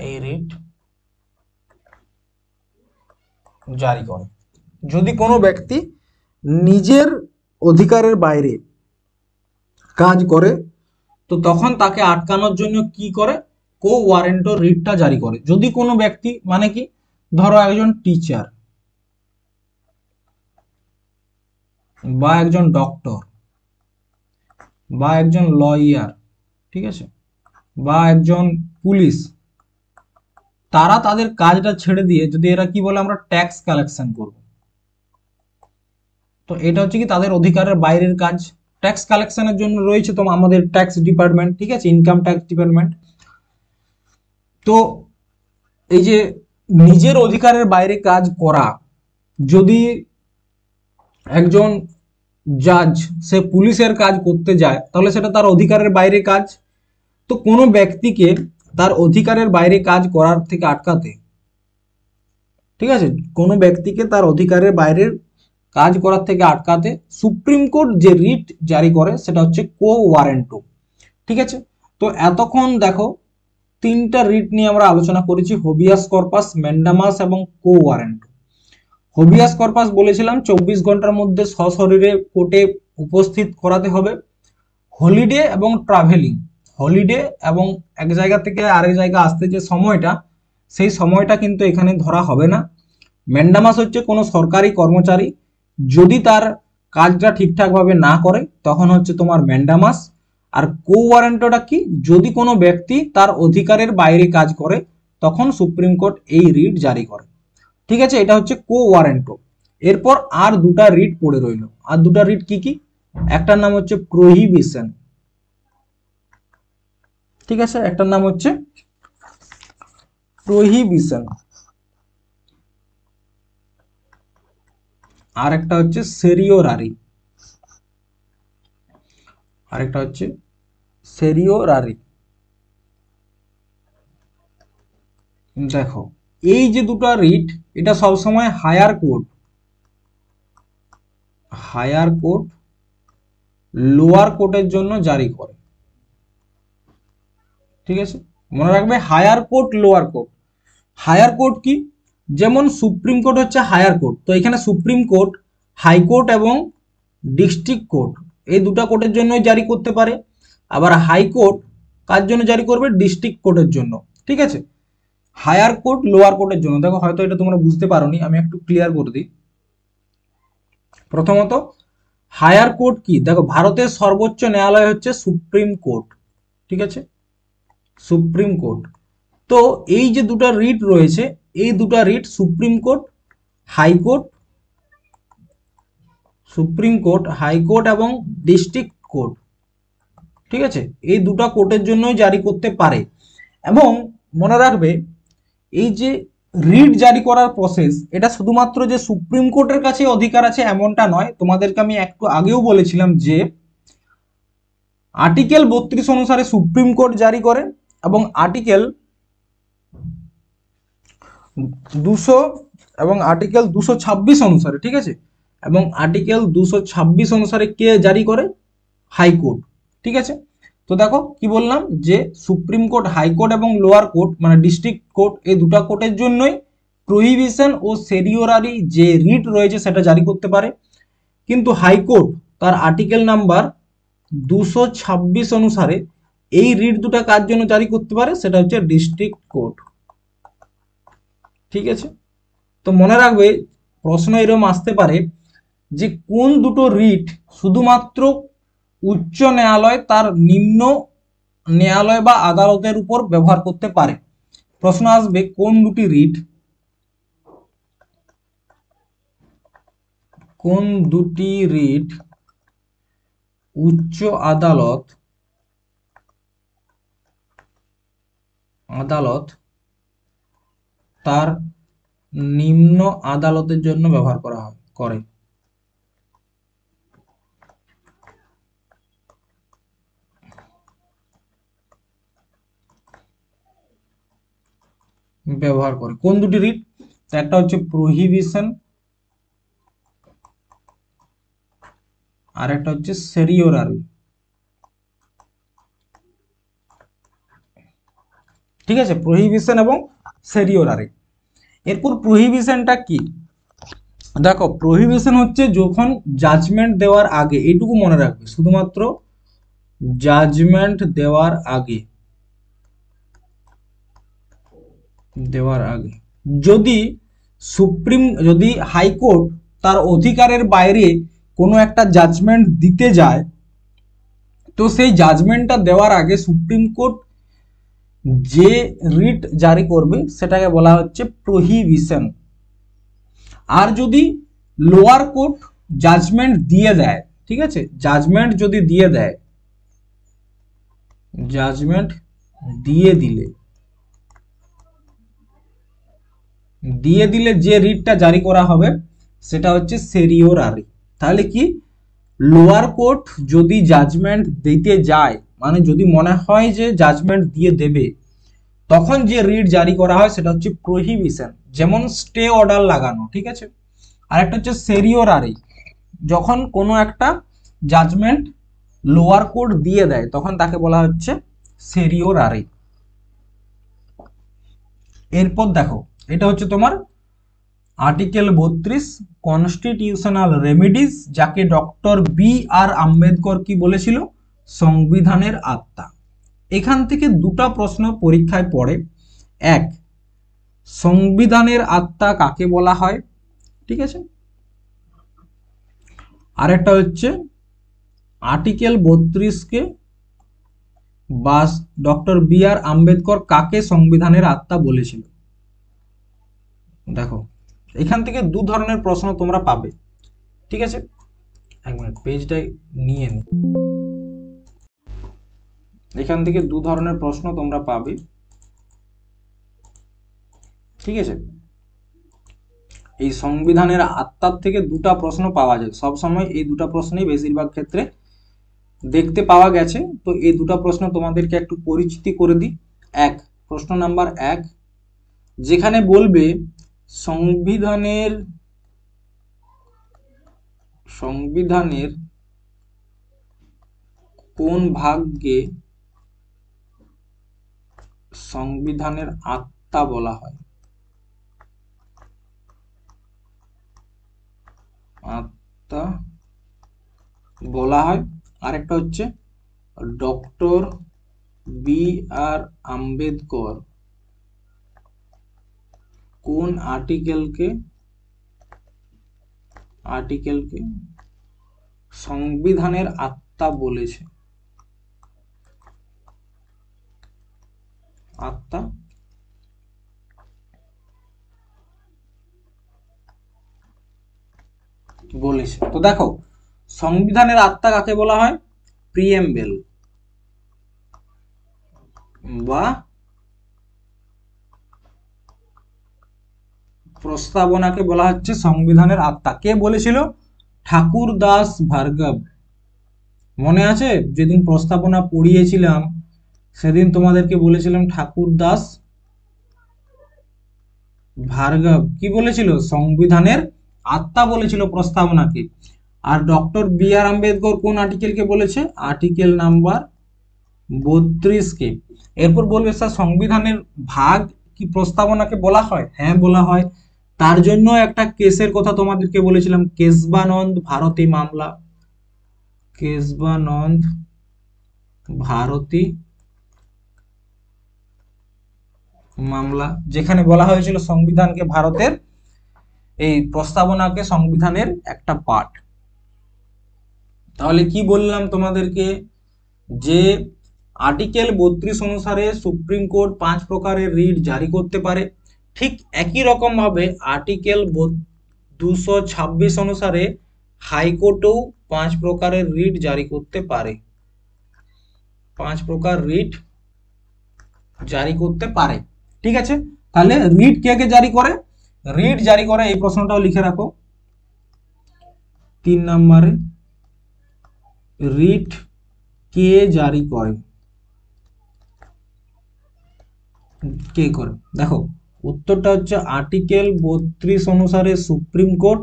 এই রিট জারি করে যদি কোনো ব্যক্তি নিজের অধিকারের বাইরে কাজ করে, তো তখন তাকে আটকানোর জন্য কি করে? কো ওয়ারেন্টো রিটটা জারি করে। যদি কোনো ব্যক্তি, মানে কি, ধরো একজন টিচার বা একজন ডক্টর বা একজন লয়ার, ঠিক আছে, বা একজন পুলিশ, তারা তাদের কাজটা ছেড়ে দিয়ে যদি এরা কি বলে আমরা ট্যাক্স কালেকশন করব, তো এটা হচ্ছে কি তাদের অধিকারের বাইরের কাজ। ট্যাক্স কালেকশনের জন্য রয়েছে তো আমাদের ট্যাক্স ডিপার্টমেন্ট, ঠিক আছে, ইনকাম ট্যাক্স ডিপার্টমেন্ট। তো এই যে নিজের অধিকারের বাইরে কাজ করা, যদি একজন জাজ সে পুলিশের কাজ করতে যায় তাহলে সেটা তার অধিকারের বাইরে কাজ। তো কোনো ব্যক্তিকে তার অধিকারের বাইরে কাজ করার থেকে আটকাতে, ঠিক আছে, কোনো ব্যক্তিকে তার অধিকারের বাইরের কাজ করার থেকে আটকাতে সুপ্রিম কোর্ট যে রিট জারি করে সেটা হচ্ছে কো ওয়ারেন্টো, ঠিক আছে। তো এতক্ষণ দেখো তিনটা রিট নিয়ে আমরা আলোচনা করেছি, হবিয়াস কর্পাস, ম্যান্ডামাস এবং কো ওয়ারেন্টো। হবিয়াস কর্পাস বলেছিলাম 24 ঘন্টার মধ্যে সশরীরে কোর্টে উপস্থিত করাতে হবে। হলিডে এবং ট্রাভেলিং, হলিডে এবং এক জায়গা থেকে আরেক জায়গা আসতে যে সময়টা, সেই সময়টা কিন্তু এখানে ধরা হবে না। ম্যান্ডামাস হচ্ছে কোনো সরকারি কর্মচারী যদি তার কাজটা ঠিকঠাকভাবে না করে তখন হচ্ছে তোমার ম্যান্ডামাস। আর কো ওয়ারেন্টোটা কি, যদি কোনো ব্যক্তি তার অধিকারের বাইরে কাজ করে তখন সুপ্রিম কোর্ট এই রিট জারি করে, ঠিক আছে। এটা হচ্ছে কো ওয়ারেন্টো। এরপর আর দুটা রিট পড়ে রইল। আর দুটা রিট কি কি, একটার নাম হচ্ছে প্রহিবিশন, ঠিক আছে, একটার নাম হচ্ছে প্রহিবিশন, আর একটা হচ্ছে সেরিওরারি, আরেকটা হচ্ছে সেরিওরারি। দেখো এই যে দুটো রিট, এটা সবসময় হায়ার কোর্ট লোয়ার কোর্টের জন্য জারি করে, ঠিক আছে। মনে রাখবে higher court lower court. Higher court কি, যেমন সুপ্রিম কোর্ট হচ্ছে হায়ার কোর্ট, তো এখানে সুপ্রিম কোর্ট, হাইকোর্ট এবং ডিস্ট্রিক্ট কোর্ট এই দুটো কোর্টের জন্যই জারি করতে পারে। আবার হাইকোর্ট কার জন্য জারি করবে, ডিস্ট্রিক্ট কোর্টের জন্য, ঠিক আছে। হায়ার কোর্ট লোয়ার কোর্টের জন্য, দেখো হয়তো এটা তোমরা বুঝতে পারোনি, আমি একটু ক্লিয়ার করে দিই। প্রথমত হায়ার কোর্ট কি, দেখো ভারতের সর্বোচ্চ ন্যায়ালয় হচ্ছে সুপ্রিম কোর্ট, ঠিক আছে, সুপ্রিম কোর্ট। তো এই যে দুটো রিট রয়েছে, এই দুটো writ supreme court, high court, supreme court, high court এবং ডিস্ট্রিক্ট কোর্ট, ঠিক আছে, এই দুটো কোর্টের জন্যই জারি করতে পারে। এবং মনে রাখবে এই যে রিট জারি করার প্রসেস, এটা শুধুমাত্র যে সুপ্রিম কোর্টের কাছে অধিকার আছে এমনটা নয়। তোমাদেরকে আমি একটু আগেও বলেছিলাম যে আর্টিকেল 32 অনুসারে সুপ্রিম কোর্ট জারি করে এবং আর্টিকেল 200 এবং আর্টিকেল 226 অনুসারে, ঠিক আছে, এবং আর্টিকেল 226 অনুসারে কে জারি করে, হাইকোর্ট, ঠিক আছে। তো দেখো কি বললাম যে সুপ্রিম কোর্ট, হাইকোর্ট এবং লোয়ার কোর্ট মানে ডিস্ট্রিক্ট কোর্ট এই দুটো কোর্টের জন্যই প্রহিবিশন ও সেরিওরারি যে রিট রয়েছে সেটা জারি করতে পারে। কিন্তু হাইকোর্ট তার আর্টিকেল নাম্বার 226 অনুসারে এই রিট দুটো কার জন্য জারি করতে পারে, সেটা হচ্ছে ডিস্ট্রিক্ট কোর্ট, ঠিক আছে। তো মনে রাখবে প্রশ্ন এরকম আসতে পারে যে কোন দুটো রিট শুধুমাত্র উচ্চ ন্যায়ালয় তার নিম্ন ন্যায়ালয় বা আদালতের উপর ব্যবহার করতে পারে। প্রশ্ন আসবে কোন দুটি রিট, কোন দুটি রিট উচ্চ আদালত তার নিম্ন আদালতের জন্য ব্যবহার করে। কোন দুটি রিট, একটা হচ্ছে প্রহিবিশন আর একটা হচ্ছে সেরিওরারি, ঠিক আছে, প্রহিবিশন এবং সেরিওরারি। এরপর প্রহিবিশনটা কি, দেখো প্রহিবিশন হচ্ছে যখন জাজমেন্ট দেওয়ার আগে, এইটুকু মনে রাখবে, শুধুমাত্র জাজমেন্ট দেওয়ার আগে যদি হাইকোর্ট তার অধিকারের বাইরে কোনো একটা জাজমেন্ট দিতে যায় তো সেই জাজমেন্টটা দেওয়ার আগে সুপ্রিম কোর্ট যে রিট জারি করবে সেটাকে বলা হচ্ছে প্রহিবিশন। আর যদি লোয়ার কোর্ট জাজমেন্ট দিয়ে দেয়, ঠিক আছে, জাজমেন্ট যদি দিয়ে দেয়, জাজমেন্ট দিয়ে দিলে যে রিটটা জারি করা হবে সেটা হচ্ছে সেরিওরারি। তাহলে কি, লোয়ার কোর্ট যদি জাজমেন্ট দিতে যায়, মানে যদি মনে হয় যে জাজমেন্ট দিয়ে দেবে, তখন যে রিট জারি করা হয় সেটা হচ্ছে প্রহিবিশন, যেমন স্টে অর্ডার লাগানো, ঠিক আছে। আর একটা হচ্ছে সেরিওরারি, যখন কোনো একটা জাজমেন্ট লোয়ার কোর্ট দিয়ে দেয় তখন তাকে বলা হচ্ছে সেরিওরারি। এরপর দেখো, এটা হচ্ছে তোমার আর্টিকেল 32 কনস্টিটিউশনাল রেমিডিজ, যাকে ডক্টর B.R. আম্বেদকর কি বলেছিল, সংবিধানের আত্মা। এখান থেকে দুটো প্রশ্ন পরীক্ষায় পড়ে। এক, সংবিধানের আত্মা কাকে বলা হয়, ঠিক আছে। আরেকটা হচ্ছে আর্টিকেল 32কে বা ডক্টর B.R. আম্বেদকর কাকে সংবিধানের আত্মা বলেছিল। দেখো, এখান থেকে দু ধরনের প্রশ্ন তোমরা পাবে, ঠিক আছে। এক মিনিট, পেজটাই নিয়ে নি। এখান থেকে দু ধরনের প্রশ্ন তোমরা পাবে, ঠিক আছে। এই সংবিধানের আত্মার থেকে দুটা প্রশ্ন পাওয়া যায় সব সময়, এই দুটা প্রশ্নই বেশিরভাগ ক্ষেত্রে দেখতে পাওয়া গেছে। তো এই দুটা প্রশ্ন তোমাদেরকে একটু পরিচিতি করে দিই। এক, প্রশ্ন নাম্বার 1, যেখানে বলবে সংবিধানের কোন ভাগকে সংবিধানের আত্মা বলা হয়, আত্মা বলা হয়। আরেকটা হচ্ছে ডক্টর B.R. আম্বেদকর কোন আর্টিকেলকে সংবিধানের আত্মা বলেছে, আত্মা বলেছে। তো দেখো, সংবিধানের আত্মা কাকে বলা হয়, প্রিএমবেল বা প্রস্তাবনাকে বলা হচ্ছে সংবিধানের আত্মা। কে বলেছিল, ঠাকুর দাস ভার্গব। মনে আছে, যেদিন প্রস্তাবনা পড়িয়েছিলাম সেদিন তোমাদেরকে বলেছিলাম ঠাকুর দাস ভার্গব কি বলেছিল, সংবিধানের আত্মা বলেছিল প্রস্তাবনাকে। আর ডক্টর B.R. আম্বেদকর কোন আর্টিকেলকে বলেছে, আর্টিকেল নাম্বার 32 কে। এরপর বলবে স্যার সংবিধানের ভাগ কি প্রস্তাবনাকে বলা হয়, হ্যাঁ বলা হয়। তার জন্য একটা কেসের কথা তোমাদেরকে বলেছিলাম, কেশবানন্দ ভারতী মামলা, কেশবানন্দ ভারতী মামলা, যেখানে বলা হয়েছিল সংবিধানকে ভারতের, এই প্রস্তাবনাকে সংবিধানের একটা পার্ট। তাহলে কি বললাম তোমাদেরকে, যে আর্টিকেল 32 অনুসারে সুপ্রিম কোর্ট 5 প্রকারের রিট জারি করতে পারে। ঠিক একই রকম ভাবে আর্টিকেল 226 অনুসারে হাইকোর্টও 5 প্রকারের রিট জারি করতে পারে, 5 প্রকার রিট জারি করতে পারে, ঠিক আছে। তাহলে রিট কে কে জারি করে, রিট জারি করে, এই প্রশ্নটাও লিখে রাখো 3 নম্বরে, রিট কে জারি করে, কে করে। দেখো, উত্তরটা হচ্ছে আর্টিকেল 32 অনুসারে সুপ্রিম কোর্ট,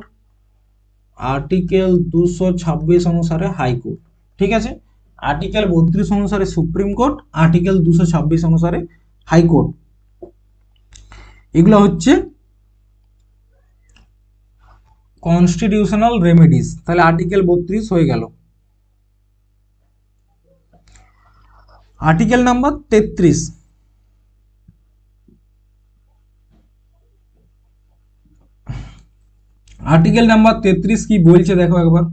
আর্টিকেল 226 অনুসারে হাইকোর্ট, ঠিক আছে। আর্টিকেল 32 অনুসারে সুপ্রিম কোর্ট, আর্টিকেল 226 অনুসারে হাইকোর্ট, এগুলো হচ্ছে কনস্টিটিউশনাল রেমেডিস। তাহলে আর্টিকেল 32 হয়ে গেল। আর্টিকেল নাম্বার 33, আর্টিকেল নাম্বার 33 কি বলছে দেখো একবার।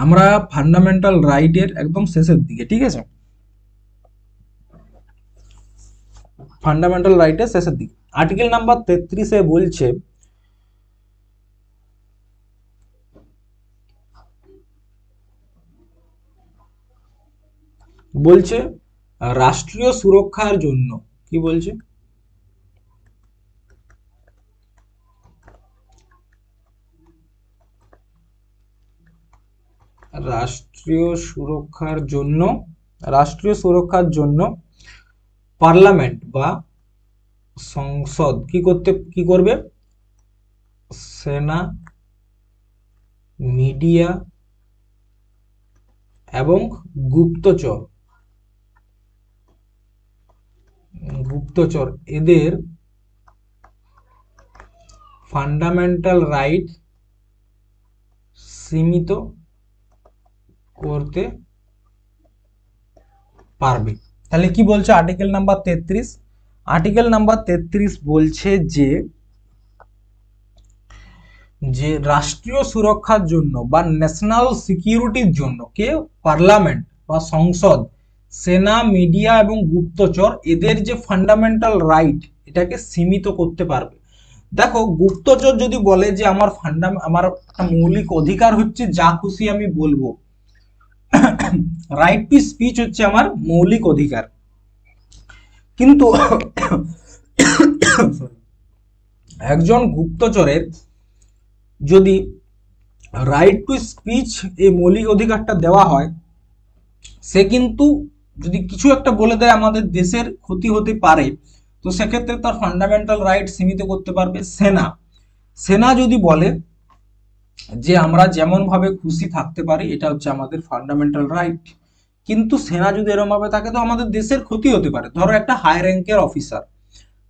আমরা ফান্ডামেন্টাল রাইটের একদম শেষের দিকে, ঠিক আছে, ফান্ডামেন্টাল রাইটের শেষের দিকে আর্টিকেল নাম্বার 33-এ বলছে রাষ্ট্রীয় সুরক্ষার জন্য, কি বলছে, রাষ্ট্রীয় সুরক্ষার জন্য পার্লামেন্ট বা সংসদ কি করবে, সেনা, মিডিয়া এবং গুপ্তচর এদের ফান্ডামেন্টাল রাইট সীমিত করতে পারবে। তাহলে কি বলছে আর্টিকেল নাম্বার 33? আর্টিকেল নাম্বার 33 বলছে যে রাষ্ট্রীয় সুরক্ষার জন্য বা ন্যাশনাল সিকিউরিটির জন্য কে, পার্লামেন্ট বা সংসদ, সেনা, মিডিয়া এবং গুপ্তচর এদের যে ফান্ডামেন্টাল রাইট এটাকে সীমিত করতে পারবে। দেখো, গুপ্তচর যদি বলে যে আমার একটা মৌলিক অধিকার হচ্ছে যা খুশি আমি বলবো, রাইট টু স্পিচ হচ্ছে আমার মৌলিক অধিকার, কিন্তু একজন গুপ্তচরের যদি রাইট টু স্পিচ এই মৌলিক অধিকারটা দেওয়া হয়, সে কিন্তু যদি কিছু একটা বলে দেয় আমাদের দেশের ক্ষতি হতে পারে, তো সেক্ষেত্রে তার ফান্ডামেন্টাল রাইট সীমিত করতে পারবে সেনা যদি বলে যে আমরা যেমন ভাবে খুশি থাকতে পারি, এটা হচ্ছে আমাদের ফান্ডামেন্টাল রাইট, কিন্তু সেনা যদি এরকম ভাবে থাকে তো আমাদের দেশের ক্ষতি হতে পারে। ধরো একটা হাই র্যাঙ্কের অফিসার,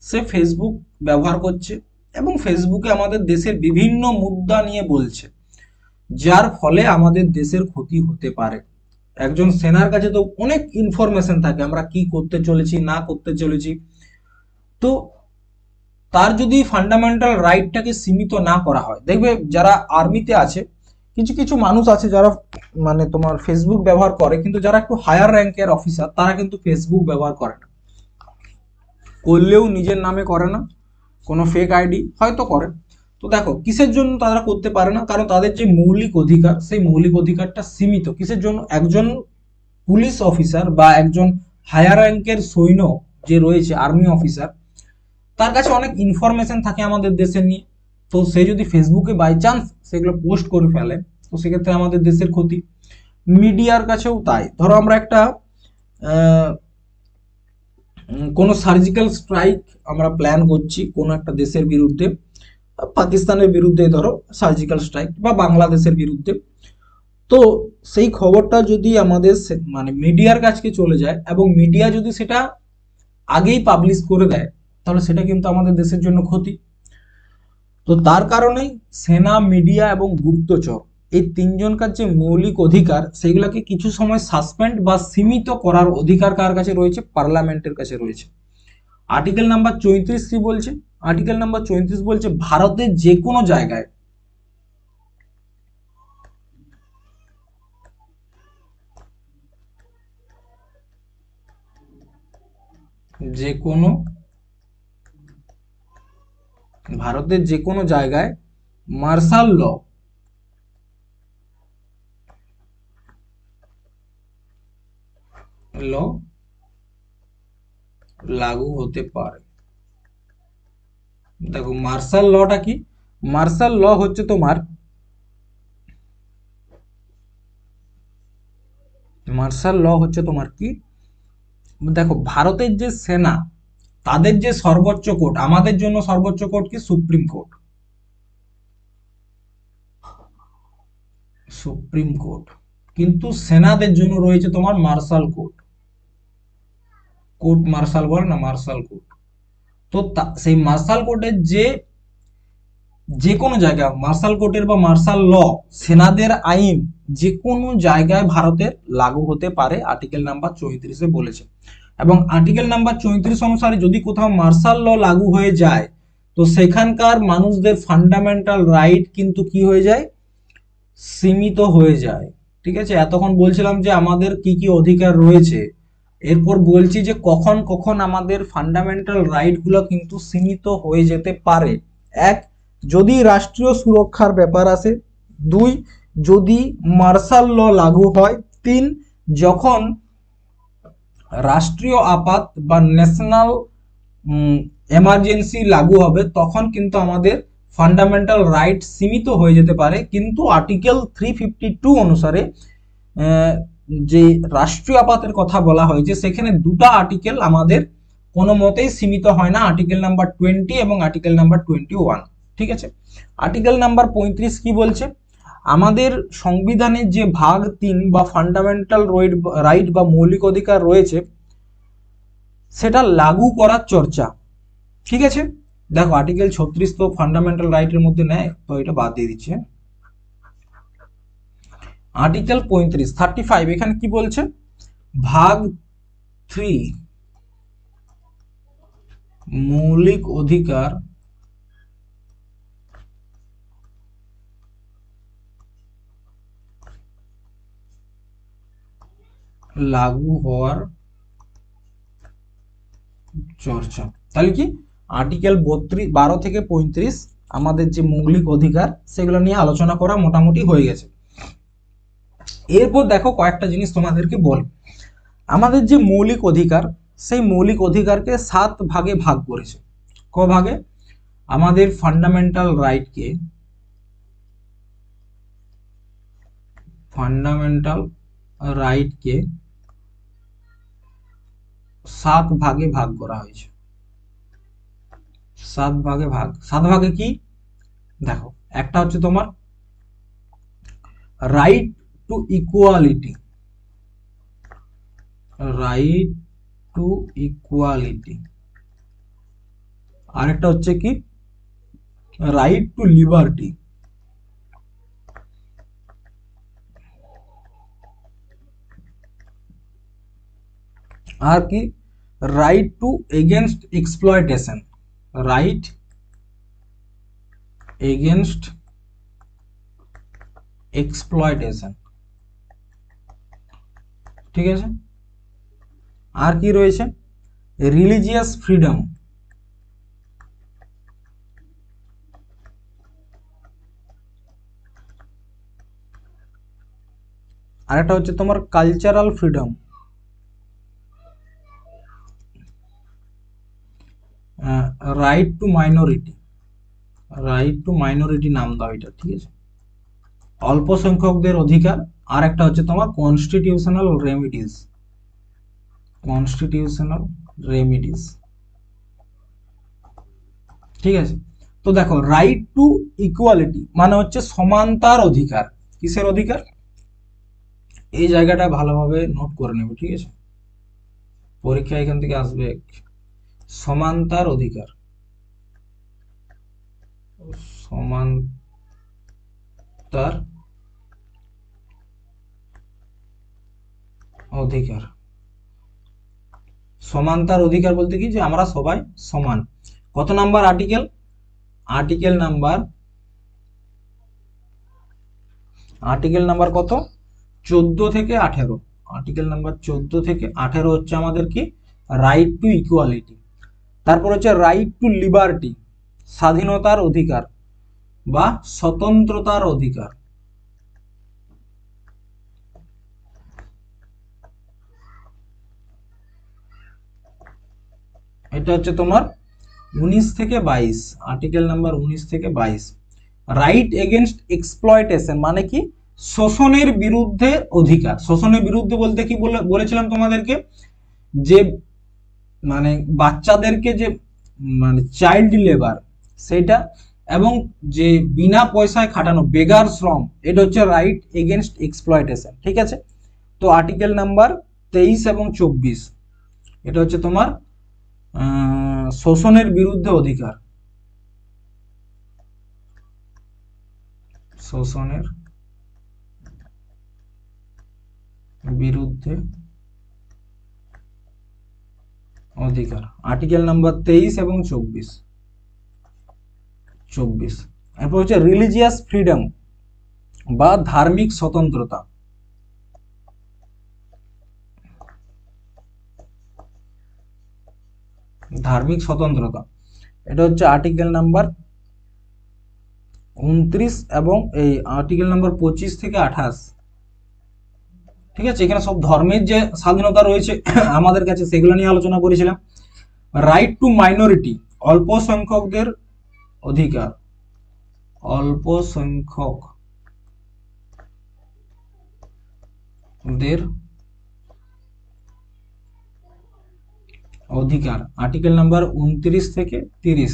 সে ফেসবুক ব্যবহার করছে এবং ফেসবুকে আমাদের দেশের বিভিন্ন মুদ্রা নিয়ে বলছে, যার ফলে আমাদের দেশের ক্ষতি হতে পারে। একজন সেনার কাছে তো অনেক ইনফরমেশন থাকে, আমরা কি করতে চলেছি না করতে চলেছি, তো তার যদি ফান্ডামেন্টাল রাইটটাকে সীমিত না করা হয়, দেখবে যারা আর্মিতে আছে, কিছু কিছু মানুষ আছে যারা মানে তোমার ফেসবুক ব্যবহার করে, কিন্তু যারা একটু হায়ার র্যাঙ্কের অফিসার তারা কিন্তু ফেসবুক ব্যবহার করে না, করলেও নিজের নামে করে না, কোনো ফেক আইডি হয়তো করে। তো দেখো কিসের জন্য তারা করতে পারে না, কারণ তাদের যে মৌলিক অধিকার সেই মৌলিক অধিকারটা সীমিত। কিসের জন্য? একজন পুলিশ অফিসার বা একজন হায়ার র্যাঙ্কের সৈন্য যে রয়েছে, আর্মি অফিসার, তার কাছে অনেক ইনফরমেশন থাকে আমাদের দেশের নিয়ে, তো সে যদি ফেসবুকে বাই চান্স সেগুলো পোস্ট করে ফেলে তো সেক্ষেত্রে আমাদের দেশের ক্ষতি। মিডিয়ার কাছেও তাই। ধরো আমরা একটা কোনো সার্জিক্যাল স্ট্রাইক আমরা প্ল্যান করছি কোনো একটা দেশের বিরুদ্ধে, পাকিস্তানের বিরুদ্ধে ধরো সার্জিক্যাল স্ট্রাইক, বা বাংলাদেশের বিরুদ্ধে, তো সেই খবরটা যদি আমাদের মানে মিডিয়ার কাছে চলে যায় এবং মিডিয়া যদি সেটা আগেই পাবলিশ করে দেয়, তাহলে সেটা কিন্তু আমাদের দেশের জন্য ক্ষতি। তো তার কারণেই সেনা, মিডিয়া এবং গুপ্তচর এই তিনজনকার যে মৌলিক অধিকার সেগুলোকে কিছু সময় সাসপেন্ড বা সীমিত করার অধিকার কার কাছে রয়েছে? পার্লামেন্টের কাছে রয়েছে। আর্টিকেল নাম্বার 34 কি বলছে? আর্টিকেল নাম্বার 34 বলছে ভারতের যে কোনো জায়গায় মার্শাল ল লাগু হতে পারে। দেখো মার্শাল লটা কি? মার্শাল ল হচ্ছে তোমার কি, দেখো ভারতের যে সেনা তাদের যে সর্বোচ্চ কোর্ট, আমাদের জন্য সর্বোচ্চ কোর্ট কি? সুপ্রিম কোর্ট, কিন্তু সেনাদের জন্য রয়েছে তোমার মার্শাল কোর্ট মার্শাল বলে না, মার্শাল কোর্ট। তো সেই মার্শাল কোর্টের যে কোনো জায়গায় মার্শাল কোর্টের বা মার্শাল ল, সেনাদের আইন যে কোনো জায়গায় ভারতের লাগু হতে পারে, আর্টিকেল নাম্বার 34-এ বলেছে। এবং আর্টিকেল নাম্বার 34 অনুসারে যদি কোথাও মার্শাল ল লাগু হয়ে যায় তো সেখানকার মানুষদের ফান্ডামেন্টাল রাইট কিন্তু কি হয়ে যায়? সীমিত হয়ে যায়। ঠিক আছে, এতক্ষণ বলছিলাম যে আমাদের কি কি অধিকার রয়েছে, এরপর বলছি যে কখন কখন আমাদের ফান্ডামেন্টাল রাইটগুলো কিন্তু সীমিত হয়ে যেতে পারে। এক, যদি রাষ্ট্রীয় সুরক্ষার ব্যাপার আসে। দুই, যদি মার্শাল ল লাগু হয়। তিন, যখন রাষ্ট্রীয় আপাত বা ন্যাশনাল এমার্জেন্সি লাগু হবে, তখন কিন্তু আমাদের ফান্ডামেন্টাল রাইট সীমিত হয়ে যেতে পারে। কিন্তু আর্টিকেল 352 অনুসারে যে রাষ্ট্রীয় আপাতের কথা বলা হয়েছে, সেখানে দুটো আর্টিকেল আমাদের কোনো মতেই সীমিত হয় না, আর্টিকেল নাম্বার 20 এবং আর্টিকেল নাম্বার 21। ঠিক আছে, আর্টিকেল নাম্বার 35 কি বলছে? আমাদের সংবিধানের যে ভাগ 3 বা ফান্ডামেন্টাল রাইট বা মৌলিক অধিকার রয়েছে, সেটা লাগু করার চর্চা। ঠিক আছে, দেখো আর্টিকেল 36 তো ফান্ডামেন্টাল রাইটের মধ্যে নেয়, তো এটা বাদ দিয়ে দিচ্ছে। আর্টিকেল 35 এখানে কি বলছে? ভাগ 3 মৌলিক অধিকার লাগু হওয়ার চর্চা। তাহলে কি আর্টিকেল 12 থেকে 35 আমাদের যে মৌলিক অধিকার, সেগুলো নিয়ে আলোচনা করা মোটামুটি হয়ে গেছে। এরপর দেখো কয়েকটা জিনিস তোমাদেরকে বল। আমাদের যে মৌলিক অধিকার, সেই মৌলিক অধিকারকে 7 ভাগে ভাগ করেছে। ক ভাগে? আমাদের ফান্ডামেন্টাল রাইটকে 7 ভাগে ভাগ করা হয়েছে। 7 ভাগে ভাগ। 7 ভাগে কি? দেখো, একটা হচ্ছে তোমার right to equality, right to equality. আরেকটা হচ্ছে কি? Right to liberty. আর কি? Right to against exploitation, right against exploitation. ঠিক আছে, আর কি রয়েছে? রিলিজিয়াস ফ্রিডম, আরেকটা হচ্ছে তোমার cultural freedom, right two minority, right two minority নাম দাও এটা। ঠিক আছে, অল্প সংখ্যকদের অধিকার। আর একটা হচ্ছে তোমার কনস্টিটিউশনাল রেমিডিস, কনস্টিটিউশনাল রেমিডিস। ঠিক আছে, তো দেখো রাইট টু ইকুয়ালিটি মানে হচ্ছে সমানতার অধিকার। কিসের অধিকার? এই জায়গাটা ভালোভাবে নোট করে নেবে। ঠিক আছে, পরীক্ষা এখান থেকে আসবে। সমানতার অধিকার, সমানতার অধিকার। সমানতার অধিকার বলতে কি? যে আমরা সবাই সমান। কত নাম্বার আর্টিকেল? আর্টিকেল নাম্বার কত? 14 থেকে 18। আর্টিকেল নাম্বার 14 থেকে 18 হচ্ছে আমাদের কি? Right to equality. তারপর হচ্ছে রাইট টু লিবার্টি, স্বাধীনতার অধিকার বা স্বতন্ত্রতার অধিকার। এটা হচ্ছে তোমার 19 থেকে 22, আর্টিকেল নাম্বার 19 থেকে 22। রাইট এগেনস্ট এক্সপ্লয়টেশন মানে কি? শোষণের বিরুদ্ধে অধিকার। শোষণের বিরুদ্ধে বলতে কি বলেছিলাম তোমাদেরকে? যে মানে বাচ্চাদেরকে যে মানে চাইল্ড লেবার সেটা, এবং যে বিনা পয়সায় খাটানো বেগার শ্রম, এটা হচ্ছে রাইট এগেনস্ট এক্সপ্লয়টেশন। ঠিক আছে, তো আর্টিকেল নাম্বার 23 এবং 24 এটা হচ্ছে তোমার শোষণের বিরুদ্ধে অধিকার, শোষণের বিরুদ্ধে অধিকার। আর্টিকেল নাম্বার 23 এবং 24। এরপর হচ্ছে রিলিজিয়াস ফ্রিডম বা ধার্মিক স্বতন্ত্রতা। ধার্মিক স্বতন্ত্রতা, এটা হচ্ছে আর্টিকেল নাম্বার 29 এবং এই আর্টিকেল নাম্বার 25 থেকে 28। ঠিক আছে, এখানে সব ধর্মের যে স্বাধীনতা রয়েছে আমাদের কাছে সেগুলো নিয়ে আলোচনা করেছিলাম। রাইট টু মাইনরিটি, অল্প সংখ্যকদের অধিকার, অল্প সংখ্যকদের অধিকার, আর্টিকেল নাম্বার 29 থেকে 30।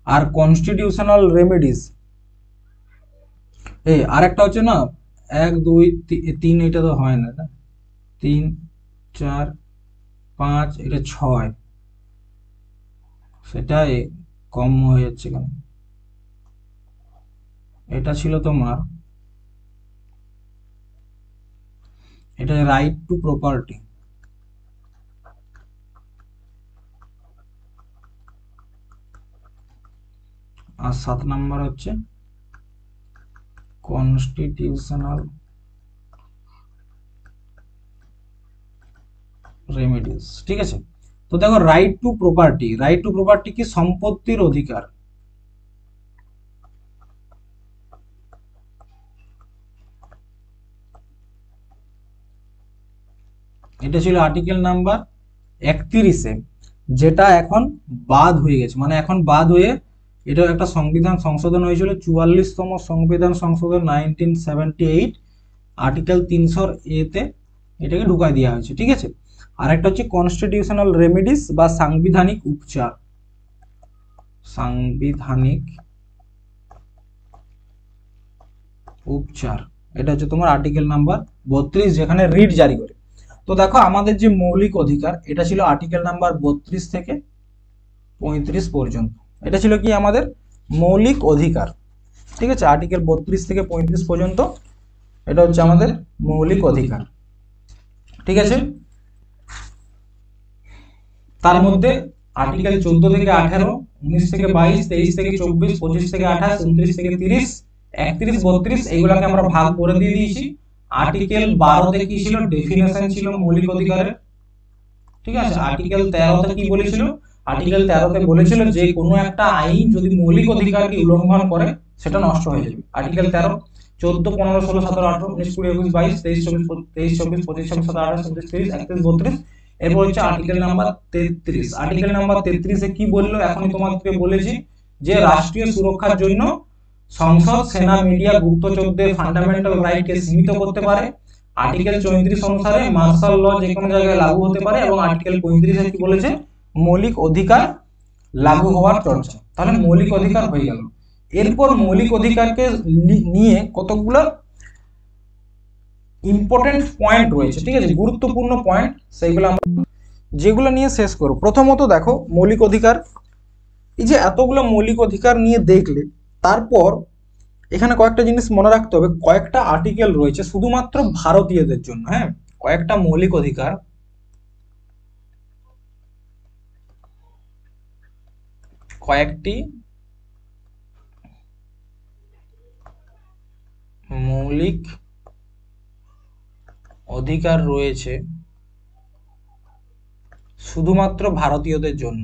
আর কনস্টিটিউশনাল রেমেডিস, এই আরেকটা হচ্ছে না 1 2 3, এটা তো হয় না, 3 4 5, এটা 6, সেটাই কম হয়ে যাচ্ছে কেন। এটা ছিল তোমার, এটা রাইট টু প্রপার্টি। আর 7 নাম্বার হচ্ছে কনস্টিটিউশনাল রেমেডিস। ঠিক আছে, তো দেখো right to property, right to property কি সম্পত্তির অধিকার। এটা ছিল আর্টিকেল নাম্বার 31-এ, যেটা এখন বাদ হয়ে গেছে, মানে এখন বাদ হয়ে এটা একটা সংবিধান সংশোধন হয়েছিল 44তম সংবিধান সংশোধন 1978, আর্টিকেল 300A-তে এটাকে ঢুকাই দেওয়া হয়েছে। ঠিক আছে, আর একটা হচ্ছে কনস্টিটিউশনাল রেমেডিস বা সাংবিধানিক উপচার, সাংবিধানিক উপচার, এটা হচ্ছে তোমার আর্টিকেল নাম্বার 32, যেখানে রিট জারি করে। তো দেখো আমাদের যে মৌলিক অধিকার, এটা ছিল আর্টিকেল নাম্বার 32 থেকে 35 পর্যন্ত, এটা ছিল কি আমাদের মৌলিক অধিকার। ঠিক আছে, আর্টিকেল 32 থেকে 35 পর্যন্ত এটা হচ্ছে আমাদের মৌলিক অধিকার। ঠিক আছে, তার মধ্যে আর্টিকেল 14 থেকে 18, 19 থেকে 22, 23 থেকে 24, 25 থেকে 28, 29 থেকে 30, 31, 32 এইগুলাকে আমরা ভাগ করে দিয়ে দিয়েছি। আর্টিকেল 12তে কি ছিল, ডেফিনেশন ছিল মৌলিক অধিকারের। ঠিক আছে, আর্টিকেল 13তে কি বলেছিল, আর্টিকেল 13তে বলেছিল যে কোনো একটা আইন যদি মৌলিক অধিকারকে উল্লঙ্ঘন করে সেটা নষ্ট হয়ে যাবে। আর্টিকেল 13, 14, 15, 16, 17, 18, 19, 20, 21, 22, 23, 24, 25, 26, 27, 28, 29, 30, 31, 32। এরপর হচ্ছে আর্টিকেল নাম্বার 33। আর্টিকেল নাম্বার 33-এ কি বললো, এখনই তোমাদেরকে বলেছি যে রাষ্ট্রীয় সুরক্ষার জন্য সংসদ, সেনা, মিডিয়া, গুপ্তচরদের ফান্ডামেন্টাল রাইটকে সীমিত করতে পারে। আর্টিকেল 34 অনুসারে মার্শাল ল যে কোনো জায়গায় লাগু হতে পারে, এবং আর্টিকেল 35-এ কি বলেছে, মৌলিক অধিকার লাগু হওয়ার চর্চা। তাহলে মৌলিক অধিকার হয়ে গেল। এরপর মৌলিক অধিকারকে নিয়ে কতগুলো ইম্পর্টেন্ট পয়েন্ট রয়েছে, ঠিক আছে, গুরুত্বপূর্ণ পয়েন্ট, সেইগুলো আমরা যেগুলো নিয়ে শেষ করব। প্রথমত দেখো মৌলিক অধিকার, এই যে এতগুলো মৌলিক অধিকার নিয়ে দেখলে, তারপর এখানে কয়েকটা জিনিস মনে রাখতে হবে। কয়েকটা আর্টিকেল রয়েছে শুধুমাত্র ভারতীয়দের জন্য, হ্যাঁ, কয়েকটা মৌলিক অধিকার, কয়েকটি মৌলিক অধিকার রয়েছে শুধুমাত্র ভারতীয়দের জন্য।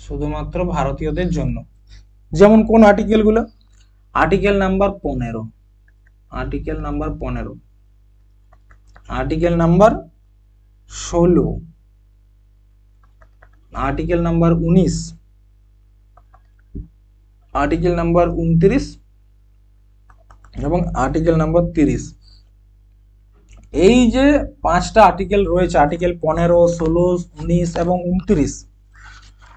শুধুমাত্র ভারতীয়দের জন্য। যেমন কোন আর্টিকেল গুলো, article number 15, article number 15, article number 16, article number 19, article number 29 এবং আর্টিকেল নাম্বার 30। এই যে 5টা আর্টিকেল রয়েছে, আর্টিকেল 15, 16, 19 এবং 29।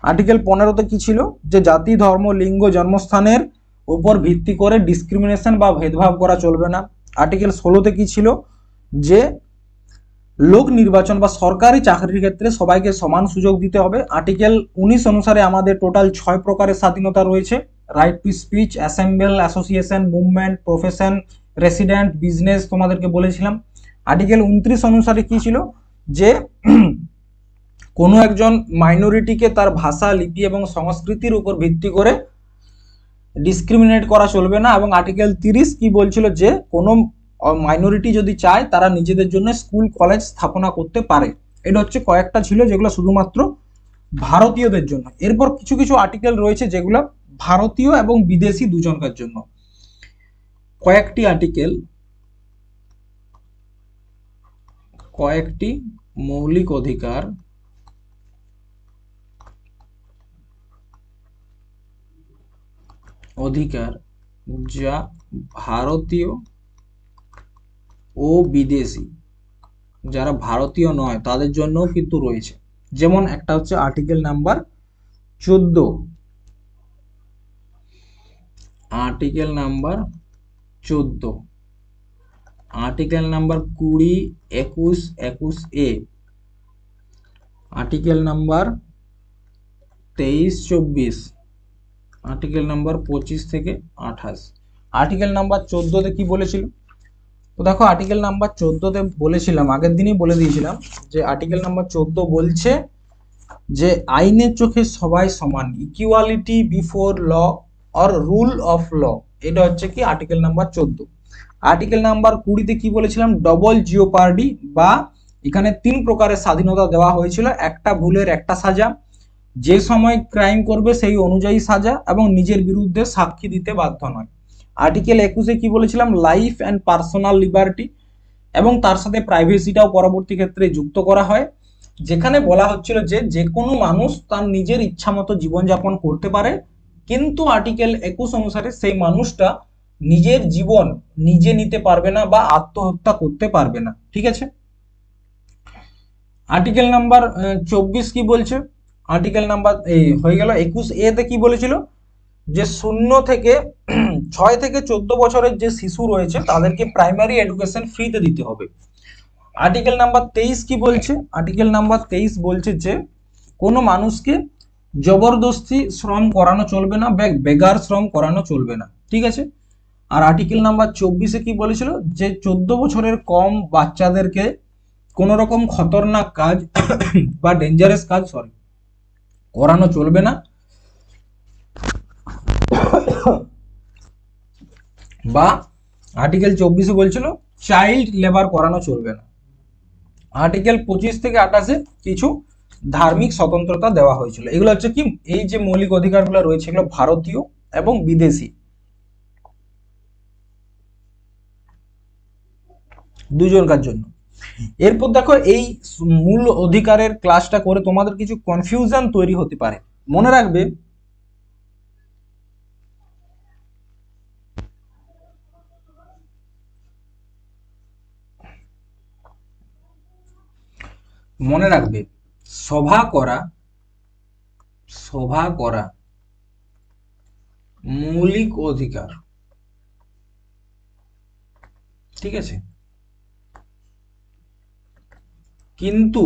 আর্টিকেল 15তে কি ছিল, যে জাতি, ধর্ম, লিঙ্গ, জন্মস্থানের উপর ভিত্তি করে ডিসক্রিমিনেশন বা ভেদভাব করা চলবে না। আর্টিকেল 16তে কি ছিল, যে লোক নির্বাচন বা সরকারি চাকরির ক্ষেত্রে সবাইকে সমান সুযোগ দিতে হবে। আর্টিকেল 19 অনুসারে আমাদের টোটাল 6 প্রকারের স্বাধীনতা রয়েছে। Right to speech, assemble, association, movement, profession, resident, business তোমাদেরকে বলেছিলাম। আর্টিকেল 29 অনুসারে কি ছিল, যে কোনো একজন মাইনরিটিকে তার ভাষা, লিপি এবং সংস্কৃতির উপর ভিত্তি করে ডিসক্রিমিনেট করা চলবে না। এবং আর্টিকেল 30 কি বলছিল, যে কোনো মাইনরিটি যদি চায় তারা নিজেদের জন্য স্কুল কলেজ স্থাপনা করতে পারে। এটা হচ্ছে কয়েকটা ছিল যেগুলো শুধুমাত্র ভারতীয়দের জন্য। এরপর কিছু কিছু আর্টিকেল রয়েছে যেগুলো ভারতীয় এবং বিদেশি দুজনকার জন্য। কয়েকটি আর্টিকেল, কয়েকটি মৌলিক অধিকার যা ভারতীয় ও বিদেশি, যারা ভারতীয় নয় তাদের জন্যও কিন্তু রয়েছে। যেমন একটা হচ্ছে article number 14, article number 14, article number 20, 21, 21A, article number 23, 24, article number 25 থেকে 28। আর্টিকেল নাম্বার 14তে কি বলেছিল? তো দেখো আর্টিকেল নাম্বার 14তে বলেছিলাম, আগের দিনই বলে দিয়েছিলাম, যে আর্টিকেল নাম্বার 14 বলছে যে আইনের চোখে সবাই সমান, equality before law or rule of law. এটা হচ্ছে কি আর্টিকেল নাম্বার 14। আর্টিকেল নাম্বার 20তে কি বলেছিলাম? ডবল জিওপার্ডি, বা এখানে 3 প্রকারের স্বাধীনতা দেওয়া হয়েছিল। একটা ভুলের একটা সাজা, যে সময় ক্রাইম করবে সেই অনুযায়ী সাজা, এবং নিজের বিরুদ্ধে সাক্ষী দিতে বাধ্য নয়। আর্টিকেল 21-এ কি বলেছিলাম? লাইফ অ্যান্ড পার্সোনাল লিবার্টি, এবং তার সাথে প্রাইভেসিটাও পরবর্তী ক্ষেত্রে যুক্ত করা হয়, যেখানে বলা হচ্ছিল যে যে কোনো মানুষ তার নিজের ইচ্ছা মতো জীবনযাপন করতে পারে, কিন্তু আর্টিকেল 21 অনুসারে সেই মানুষটা নিজের জীবন নিজে নিতে পারবে না বা আত্মহত্যা করতে পারবে না। ঠিক আছে। আর্টিকেল নাম্বার 24 কি বলছে? আর্টিকেল নাম্বার হয়ে গেল। 21A তে কি বলেছিল? যে 0 থেকে 6 থেকে 14 বছরের যে শিশু রয়েছে তাদেরকে প্রাইমারি এডুকেশন ফ্রিতে দিতে হবে। আর্টিকেল নাম্বার 23 কি বলছে? আর্টিকেল নাম্বার 23 বলছে যে কোনো মানুষকে জবরদস্তি শ্রম করানো চলবে না, বেগার শ্রম করানো চলবে না। ঠিক আছে। আর আর্টিকেল নাম্বার 24-এ কি বলেছিল? যে 14 বছরের কম বাচ্চাদেরকে কোনো রকম খতরনাক কাজ বা ডেঞ্জারাস কাজ করানো চলবে না, বা আর্টিকেল 24-এ বলছিল চাইল্ড লেবার করানো চলবে না। আর্টিকেল 25 থেকে 28-এ কিছু ধার্মিক স্বতন্ত্রতা দেওয়া হয়েছিল। এগুলো হচ্ছে কি, এই যে মৌলিক অধিকারগুলো রয়েছে এগুলো ভারতীয় এবং বিদেশি দুজনকার জন্য। এরপর দেখো, এই মূল অধিকারের ক্লাসটা করে তোমাদের কিছু কনফিউশন তৈরি হতে পারে। মনে রাখবে, সভা করা মৌলিক অধিকার। ঠিক আছে। কিন্তু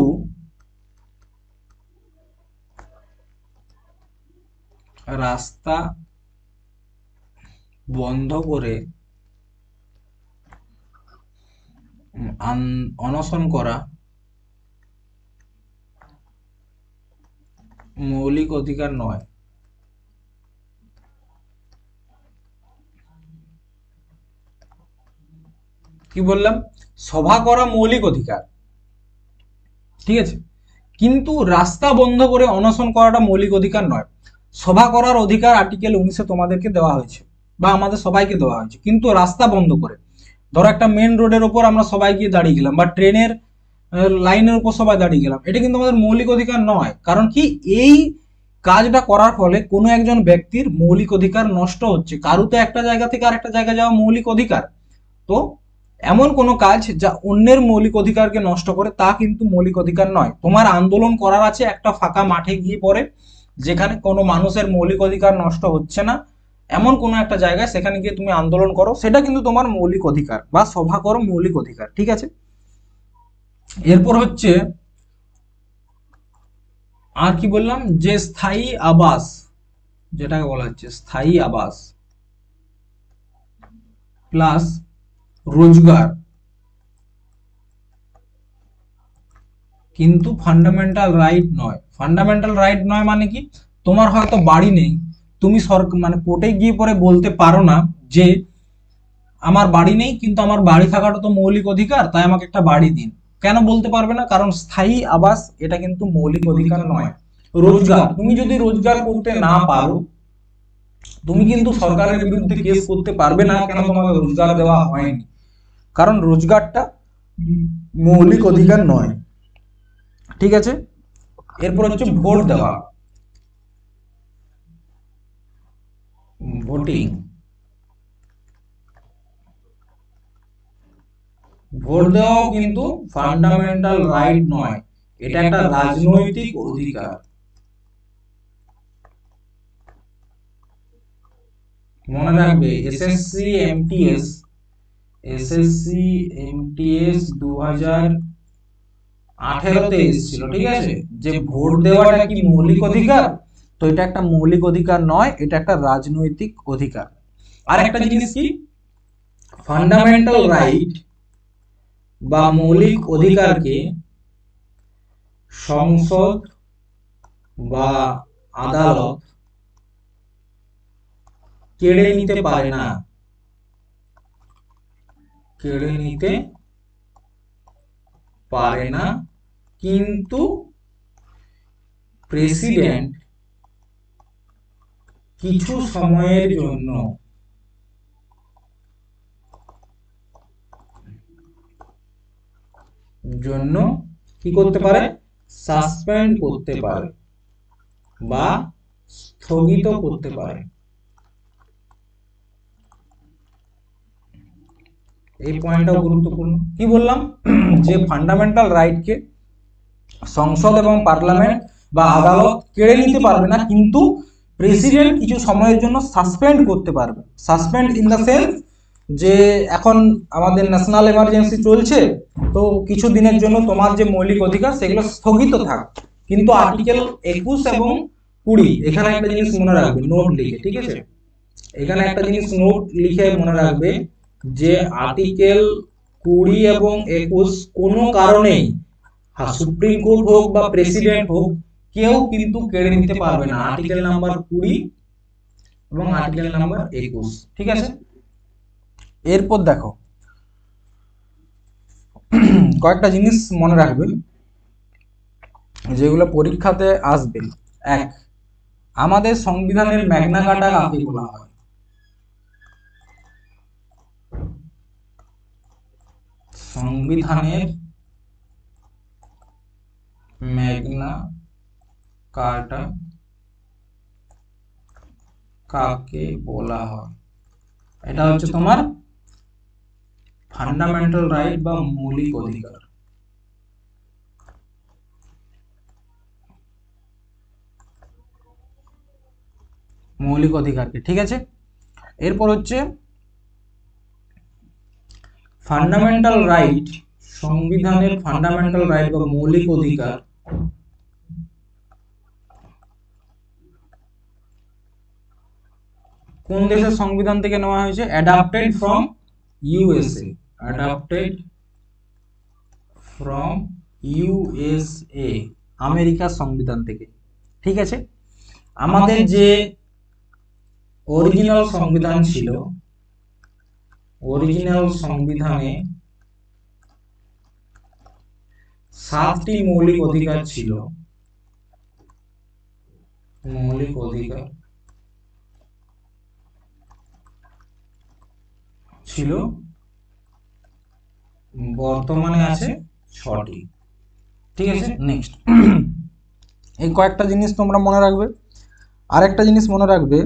রাস্তা বন্ধ করে অনশন করা মৌলিক অধিকার নয়। কি বললাম? সভা করা মৌলিক অধিকার, ঠিক আছে, কিন্তু রাস্তা বন্ধ করে অনশন করাটা মৌলিক অধিকার নয়। সভা করার অধিকার আর্টিকেল 19-এ তোমাদেরকে দেওয়া হয়েছে বা আমাদের সবাইকে দেওয়া হয়েছে, কিন্তু রাস্তা বন্ধ করে, ধরো একটা মেন রোডের ওপর আমরা সবাই গিয়ে দাঁড়িয়ে গেলাম, বা ট্রেনের লাইনের উপর সবাই দাঁড়িয়ে গেলাম, এটা কিন্তু আমাদের মৌলিক অধিকার নয়। কারণ কি, এই কাজটা করার ফলে কোনো একজন ব্যক্তির মৌলিক অধিকার নষ্ট হচ্ছে। কারুতে একটা জায়গা থেকে আরেকটা জায়গায় যাওয়া মৌলিক অধিকার, তো এমন কোনো কাজ যা অন্যের মৌলিক অধিকারকে নষ্ট করে তা কিন্তু মৌলিক অধিকার নয়। তোমার আন্দোলন করার আছে একটা ফাঁকা মাঠে গিয়ে পড়ে, যেখানে কোনো মানুষের মৌলিক অধিকার নষ্ট হচ্ছে না, এমন কোনো একটা জায়গায় সেখানে গিয়ে তুমি আন্দোলন করো, সেটা কিন্তু তোমার মৌলিক অধিকার, বা সভা করো মৌলিক অধিকার। ঠিক আছে। এরপর হচ্ছে আর কি বললাম, যে স্থায়ী আবাস, যেটাকে বলা হচ্ছে স্থায়ী আবাস প্লাস রোজগার কিন্তু ফান্ডামেন্টাল রাইট নয়। ফান্ডামেন্টাল রাইট নয় মানে কি, তোমার হয়তো বাড়ি নেই, তুমি মানে কোর্টে গিয়ে পরে বলতে পারো না যে আমার বাড়ি নেই, কিন্তু আমার বাড়ি থাকাটা তো মৌলিক অধিকার, তাই আমাকে একটা বাড়ি দিন। কেন বলতে পারবে না? কারণ স্থায়ী আবাস এটা কিন্তু মৌলিক অধিকার নয়। রোজগার, তুমি যদি রোজগার করতে না পারো, তুমি কিন্তু সরকারের বিরুদ্ধে কেস করতে পারবে না কেন তোমাকে রোজগার দেওয়া হয়নি, কারণ রোজগারটা মৌলিক অধিকার নয়। ঠিক আছে, এরপর হচ্ছে ভোট দেওয়া, ভোটিং। ভোট দেওয়াও কিন্তু ফান্ডামেন্টাল রাইট নয়, এটা একটা রাজনৈতিক অধিকার। মনে রাখবে এসএসসি এমটিএস, এসএসসি এমটিএস 2018-তে এসেছিল, ঠিক আছে, যে ভোট দেওয়াটা কি মৌলিক অধিকার? তো এটা একটা মৌলিক অধিকার নয়, এটা একটা রাজনৈতিক অধিকার। আর একটা জিনিস কি, ফান্ডামেন্টাল রাইট বা মৌলিক অধিকারকে সংসদ বা আদালত কেড়ে নিতে পারে না, কেড়ে নিতে পারে না, কিন্তু প্রেসিডেন্ট কিছু সময়ের জন্য কি করতে পারে? সাসপেন্ড করতে পারে বা স্থগিত করতে পারে। এই পয়েন্টটাও গুরুত্বপূর্ণ। কি বললাম? যে ফান্ডামেন্টাল রাইটকে সংসদ এবং পার্লামেন্ট বা আদালত কেড়ে নিতে পারবে না, কিন্তু প্রেসিডেন্ট কিছু সময়ের জন্য সাসপেন্ড করতে পারবে। সাসপেন্ড ইন দ্য সেন্স যে এখন আমাদের ন্যাশনাল এমার্জেন্সি চলছে, তো কিছু দিনের জন্য তোমার যে মৌলিক অধিকার সেগুলো স্থগিত থাক। কিন্তু আর্টিকেল 21 এবং 20 এখানে একটা জিনিস মনে রাখবে, নোট লিখে, ঠিক আছে, এখানে একটা জিনিস নোট লিখে মনে রাখবে যে আর্টিকেল 20 এবং 21 কোনো কারণেই, সুপ্রিম কোর্ট হোক বা প্রেসিডেন্ট হোক, কেউ কিন্তু কেড়ে নিতে পারবে না আর্টিকেল নাম্বার 20 এবং আর্টিকেল নাম্বার 21। ঠিক আছে, এরপর দেখো কয়েকটা জিনিস মনে রাখবে যেগুলো পরীক্ষাতে আসবে। এক, আমাদের সংবিধানের ম্যাগনা কার্টা কাকে বলা হয়? সংবিধানের ম্যাগনা কার্টা কাকে বলা হয়? এটা হচ্ছে তোমার ফান্ডামেন্টাল রাইট বা মৌলিক অধিকার। মৌলিক অধিকারকে, ঠিক আছে। এরপর হচ্ছে ফান্ডামেন্টাল রাইট, সংবিধানের ফান্ডামেন্টাল রাইট বা মৌলিক অধিকার কোন দেশের সংবিধান থেকে নেওয়া হয়েছে? Adapted from USA, adapted from USA, আমেরিকার সংবিধান থেকে। ঠিক আছে, আমাদের যে অরিজিনাল সংবিধান ছিল, অরিজিনাল সংবিধানে 7টি মৌলিক অধিকার ছিল। মৌলিক অধিকার ছিল, বর্তমানে আছে 6টি। ঠিক আছে, নেক্সট এই কয়েকটা জিনিস তোমরা মনে রাখবে। আরেকটা জিনিস মনে রাখবে,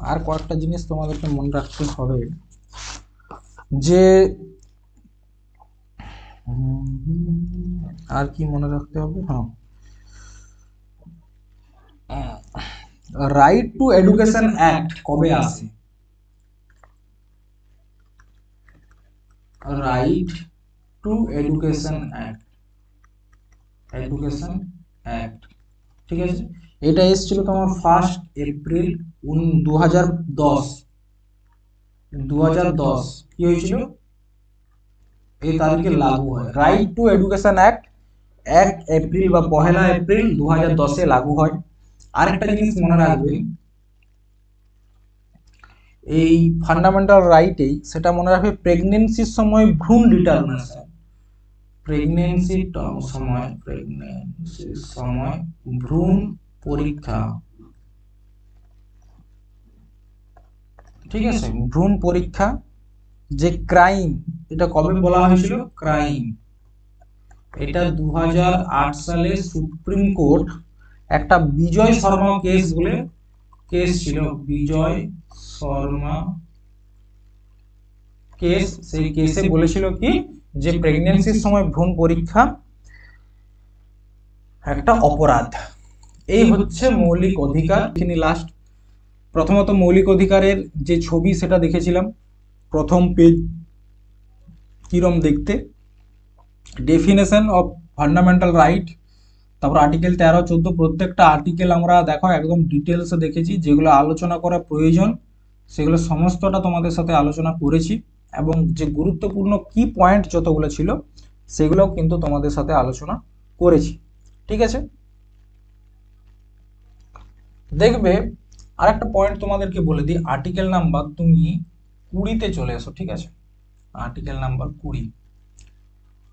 আর কয়েকটা জিনিস তোমাদেরকে মনে রাখতে হবে যে আর কি মনে রাখতে হবে, রাইট টু এডুকেশন অ্যাক্ট কবে আসে? Right two education act, education act, ঠিক আছে, এটা এসেছিল তোমার 1 এপ্রিল 2010। 2010 কি হয়েছিল? এই তারিখে লাগু হয়। Right two education act 1 April বা 1 এপ্রিল 2010-এ লাগু হয়। আরেকটা জিনিস মনে রাখবে, এই ফান্ডামেন্টাল রাইটেই সেটা মনে রাখবে, প্রেগনেন্সির সময় ভ্রূণ ডিটারমিনেশন, প্রেগনেন্সির সময় ভ্রূণ পরীক্ষা, ঠিক আছে, ভ্রূণ পরীক্ষা যে ক্রাইম, এটা কবে বলা হয়েছিল ক্রাইম, এটা 2008 সালে সুপ্রিম কোর্ট একটা বিজয় শর্মা কেস বলে কেস ছিল, বিজয় শর্মা কেস, সেই কেসে বলেছিল কি যে প্রেগন্যান্সির সময় ভ্রূণ পরীক্ষা একটা অপরাধ। এই হচ্ছে মৌলিক অধিকার। লাস্ট প্রথমত মৌলিক অধিকারের যে ছবি সেটা দেখেছিলাম, প্রথম পেজ কিরম দেখতে, ডেফিনেশন অফ ফান্ডামেন্টাল রাইট, তারপর আর্টিকেল 13, 14, প্রত্যেকটা আর্টিকেল আমরা দেখো একদম ডিটেলসে দেখেছি, যেগুলো আলোচনা করা প্রয়োজন সেগুলো সমস্তটা তোমাদের সাথে আলোচনা করেছি, এবং যে গুরুত্বপূর্ণ কি পয়েন্ট যতগুলো ছিল সেগুলোও কিন্তু তোমাদের সাথে আলোচনা করেছি, ঠিক আছে। দেখবে আরেকটা পয়েন্ট তোমাদেরকে বলে দিই, আর্টিকেল নাম্বার তুমি 20-তে চলে এসো, ঠিক আছে, আর্টিকেল নাম্বার 20,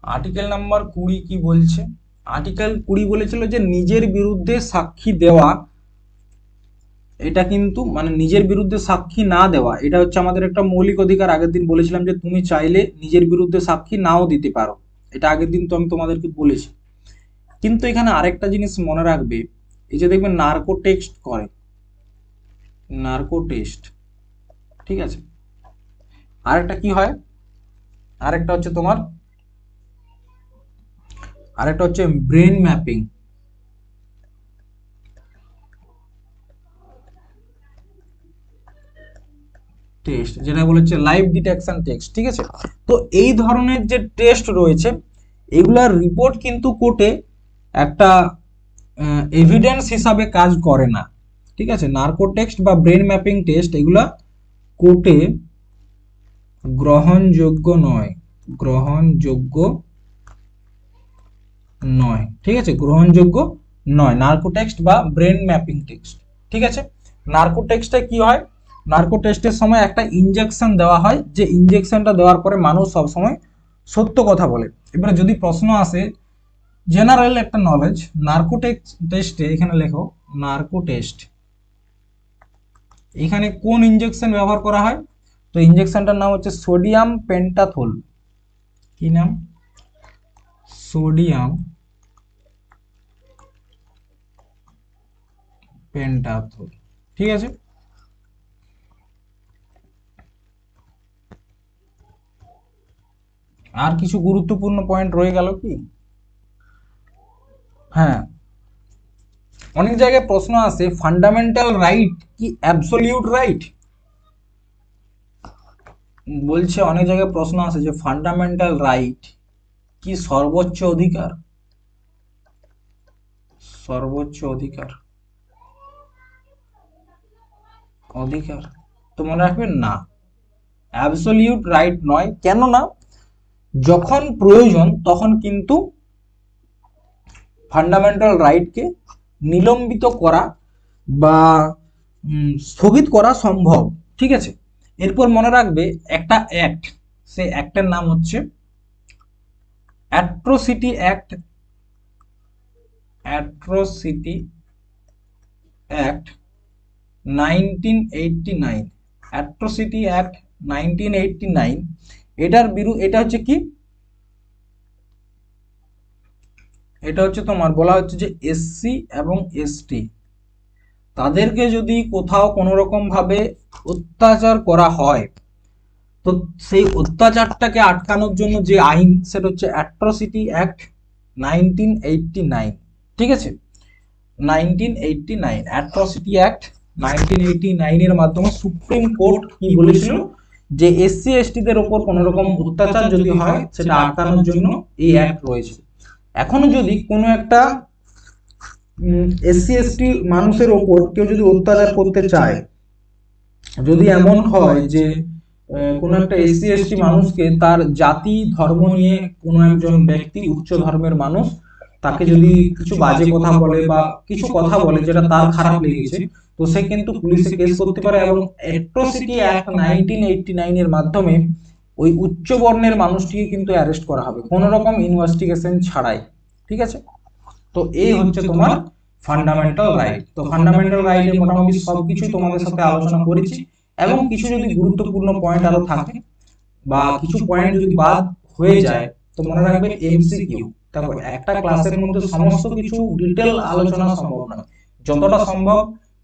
আর্টিকেল নাম্বার 20 কি বলছে, আর্টিকেল 20 বলেছিল যে নিজের বিরুদ্ধে সাক্ষী দেওয়া, এটা কিন্তু মানে নিজের বিরুদ্ধে সাক্ষী না দেওয়া, এটা হচ্ছে আমাদের একটা মৌলিক অধিকার। আগের দিন বলেছিলাম যে তুমি চাইলে নিজের বিরুদ্ধে সাক্ষী নাও দিতে পারো, এটা আগের দিন তো আমি তোমাদেরকে বলেছি। কিন্তু এখানে আরেকটা জিনিস মনে রাখবে, এই যে দেখবে নার্কো টেস্ট করে, নার্কো টেস্ট, ঠিক আছে, আরেকটা কি হয়, আরেকটা হচ্ছে তোমার, আরেকটা হচ্ছে ব্রেন ম্যাপিং টেস্ট, যেটা বলেছে লাইভ ডিটেকশন টেস্ট, ঠিক আছে। তো এই ধরনের যে টেস্ট রয়েছে এগুলার রিপোর্ট কিন্তু কোর্টে একটা এভিডেন্স হিসাবে কাজ করে না, ঠিক আছে। নার্কো টেস্ট বা ব্রেন ম্যাপিং টেস্ট এগুলা কোর্টে গ্রহণযোগ্য নয়, গ্রহণযোগ্য নয়, ঠিক আছে, গ্রহণযোগ্য নয় নার্কো টেস্ট বা ব্রেন ম্যাপিং টেস্ট, ঠিক আছে। নার্কো টেস্টে কি হয়, নার্কো টেস্টের সময় একটা ইনজেকশন দেওয়া হয়, যে ইনজেকশনটা দেওয়ার পরে মানুষ সব সময় সত্য কথা বলে। এবারে যদি প্রশ্ন আসে জেনারেল একটা নলেজ, নার্কো টেস্টে এখানে লেখো নার্কো টেস্ট, এখানে কোন ইনজেকশন ব্যবহার করা হয়, তো ইনজেকশনটার নাম হচ্ছে সোডিয়াম পেন্টাথল, কি নাম, সোডিয়াম পেন্টাথল, ঠিক আছে। আর কিছু গুরুত্বপূর্ণ পয়েন্ট রয়ে গেল কি, হ্যাঁ, অনেক জায়গায় প্রশ্ন আসে ফান্ডামেন্টাল রাইট কি অ্যাবসলিউট রাইট, বলছে অনেক জায়গায় প্রশ্ন আসে যে ফান্ডামেন্টাল রাইট কি সর্বোচ্চ অধিকার, সর্বোচ্চ অধিকার, অধিকার, তো মনে রাখবেন না, অ্যাবসলিউট রাইট নয়, কেন না, যখন প্রয়োজন তখন কিন্তু ফান্ডামেন্টাল রাইটকে নিলম্বিত করা বা স্থগিত করা সম্ভব, ঠিক আছে। এরপর মনে রাখবে একটা অ্যাক্ট, সেই অ্যাক্টের নাম হচ্ছে atrocity act, atrocity act 1989, atrocity act 1989, এটা হচ্ছে কি, এটা হচ্ছে তোমার বলা হচ্ছে যে এসসি এবং এসটি তাদেরকে যদি কোথাও কোনো রকম ভাবে অত্যাচার করা হয়, তো সেই অত্যাচারটাকে আটকানোর জন্য যে আইন সেটা হচ্ছে অ্যাট্রোসিটি অ্যাক্ট 1989, ঠিক আছে, 1989 অ্যাট্রোসিটি অ্যাক্ট 1989 এর মাধ্যমে সুপ্রিম কোর্ট কি বলেছিল যে এসসি এসটিদের উপর কোনো রকম অত্যাচার যদি হয় সেটা আটকানোর জন্য এই অ্যাক্ট রয়েছে। এখনো যদি কোনো একটা এসসি এসটি মানুষের ওপর কেউ যদি অত্যাচার করতে চায়, যদি এমন হয় যে কোনো একটা এসসি এসটি মানুষকে তার জাতি ধর্ম নিয়ে কোনো একজন ব্যক্তি উচ্চ ধর্মের মানুষ তাকে যদি কিছু বাজে কথা বলে বা কিছু কথা বলে যেটা তার খারাপ লেগেছে, তো সে কিন্তু পুলিশে কেস করতে পারে। এবং অ্যাট্রসিটি অ্যাক্ট 1989 এর মাধ্যমে ওই উচ্চ বর্ণের মানুষটিকে কিন্তু অ্যারেস্ট করা হবে কোনো রকম ইনভেস্টিগেশন ছাড়াই। ঠিক আছে, তো এই হচ্ছে তোমার ফান্ডামেন্টাল রাইট। তো ফান্ডামেন্টাল রাইটে মোটামুটি সবকিছু তোমাদের সাথে আলোচনা করেছি, এবং কিছু যদি গুরুত্বপূর্ণ পয়েন্ট আরো থাকে বা কিছু পয়েন্ট যদি বাদ হয়ে যায়, তো মনে রাখবে এমসিকিউ। দেখো একটা ক্লাসের মধ্যে সমস্ত কিছু ডিটেল আলোচনা সম্ভব নয়, যতটা সম্ভব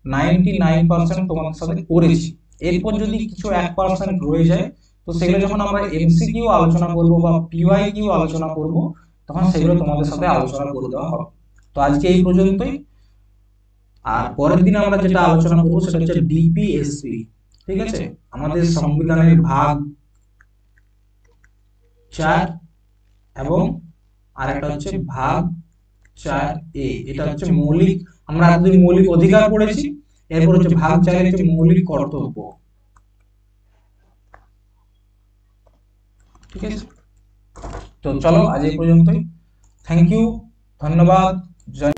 99% তোমাদের সাথে করেছি। এরপর যদি কিছু 1% রয়ে যায়, তো সেগুলো যখন আমরা এমসিকিউ আলোচনা করব বা পিওয়াই কিউ আলোচনা করব, তখন সেগুলো তোমাদের সাথে আলোচনা করে দেওয়া হবে। তো আজকে এই পর্যন্তই। আর পরের দিন আমরা যেটা আলোচনা করবো সেটা হচ্ছে ডিপিএসপি। ঠিক আছে, আমাদের সংবিধানের ভাগ 4 এবং আরেকটা হচ্ছে ভাগ 4A। এটা হচ্ছে মৌলিক, আমরা এতদিন মৌলিক অধিকার পড়েছি, এরপর হচ্ছে ভাগ 4 হচ্ছে মৌলিক কর্তব্য। ঠিক আছে, তো চলো আজ এই পর্যন্তই। থ্যাংক ইউ, ধন্যবাদ, জয়।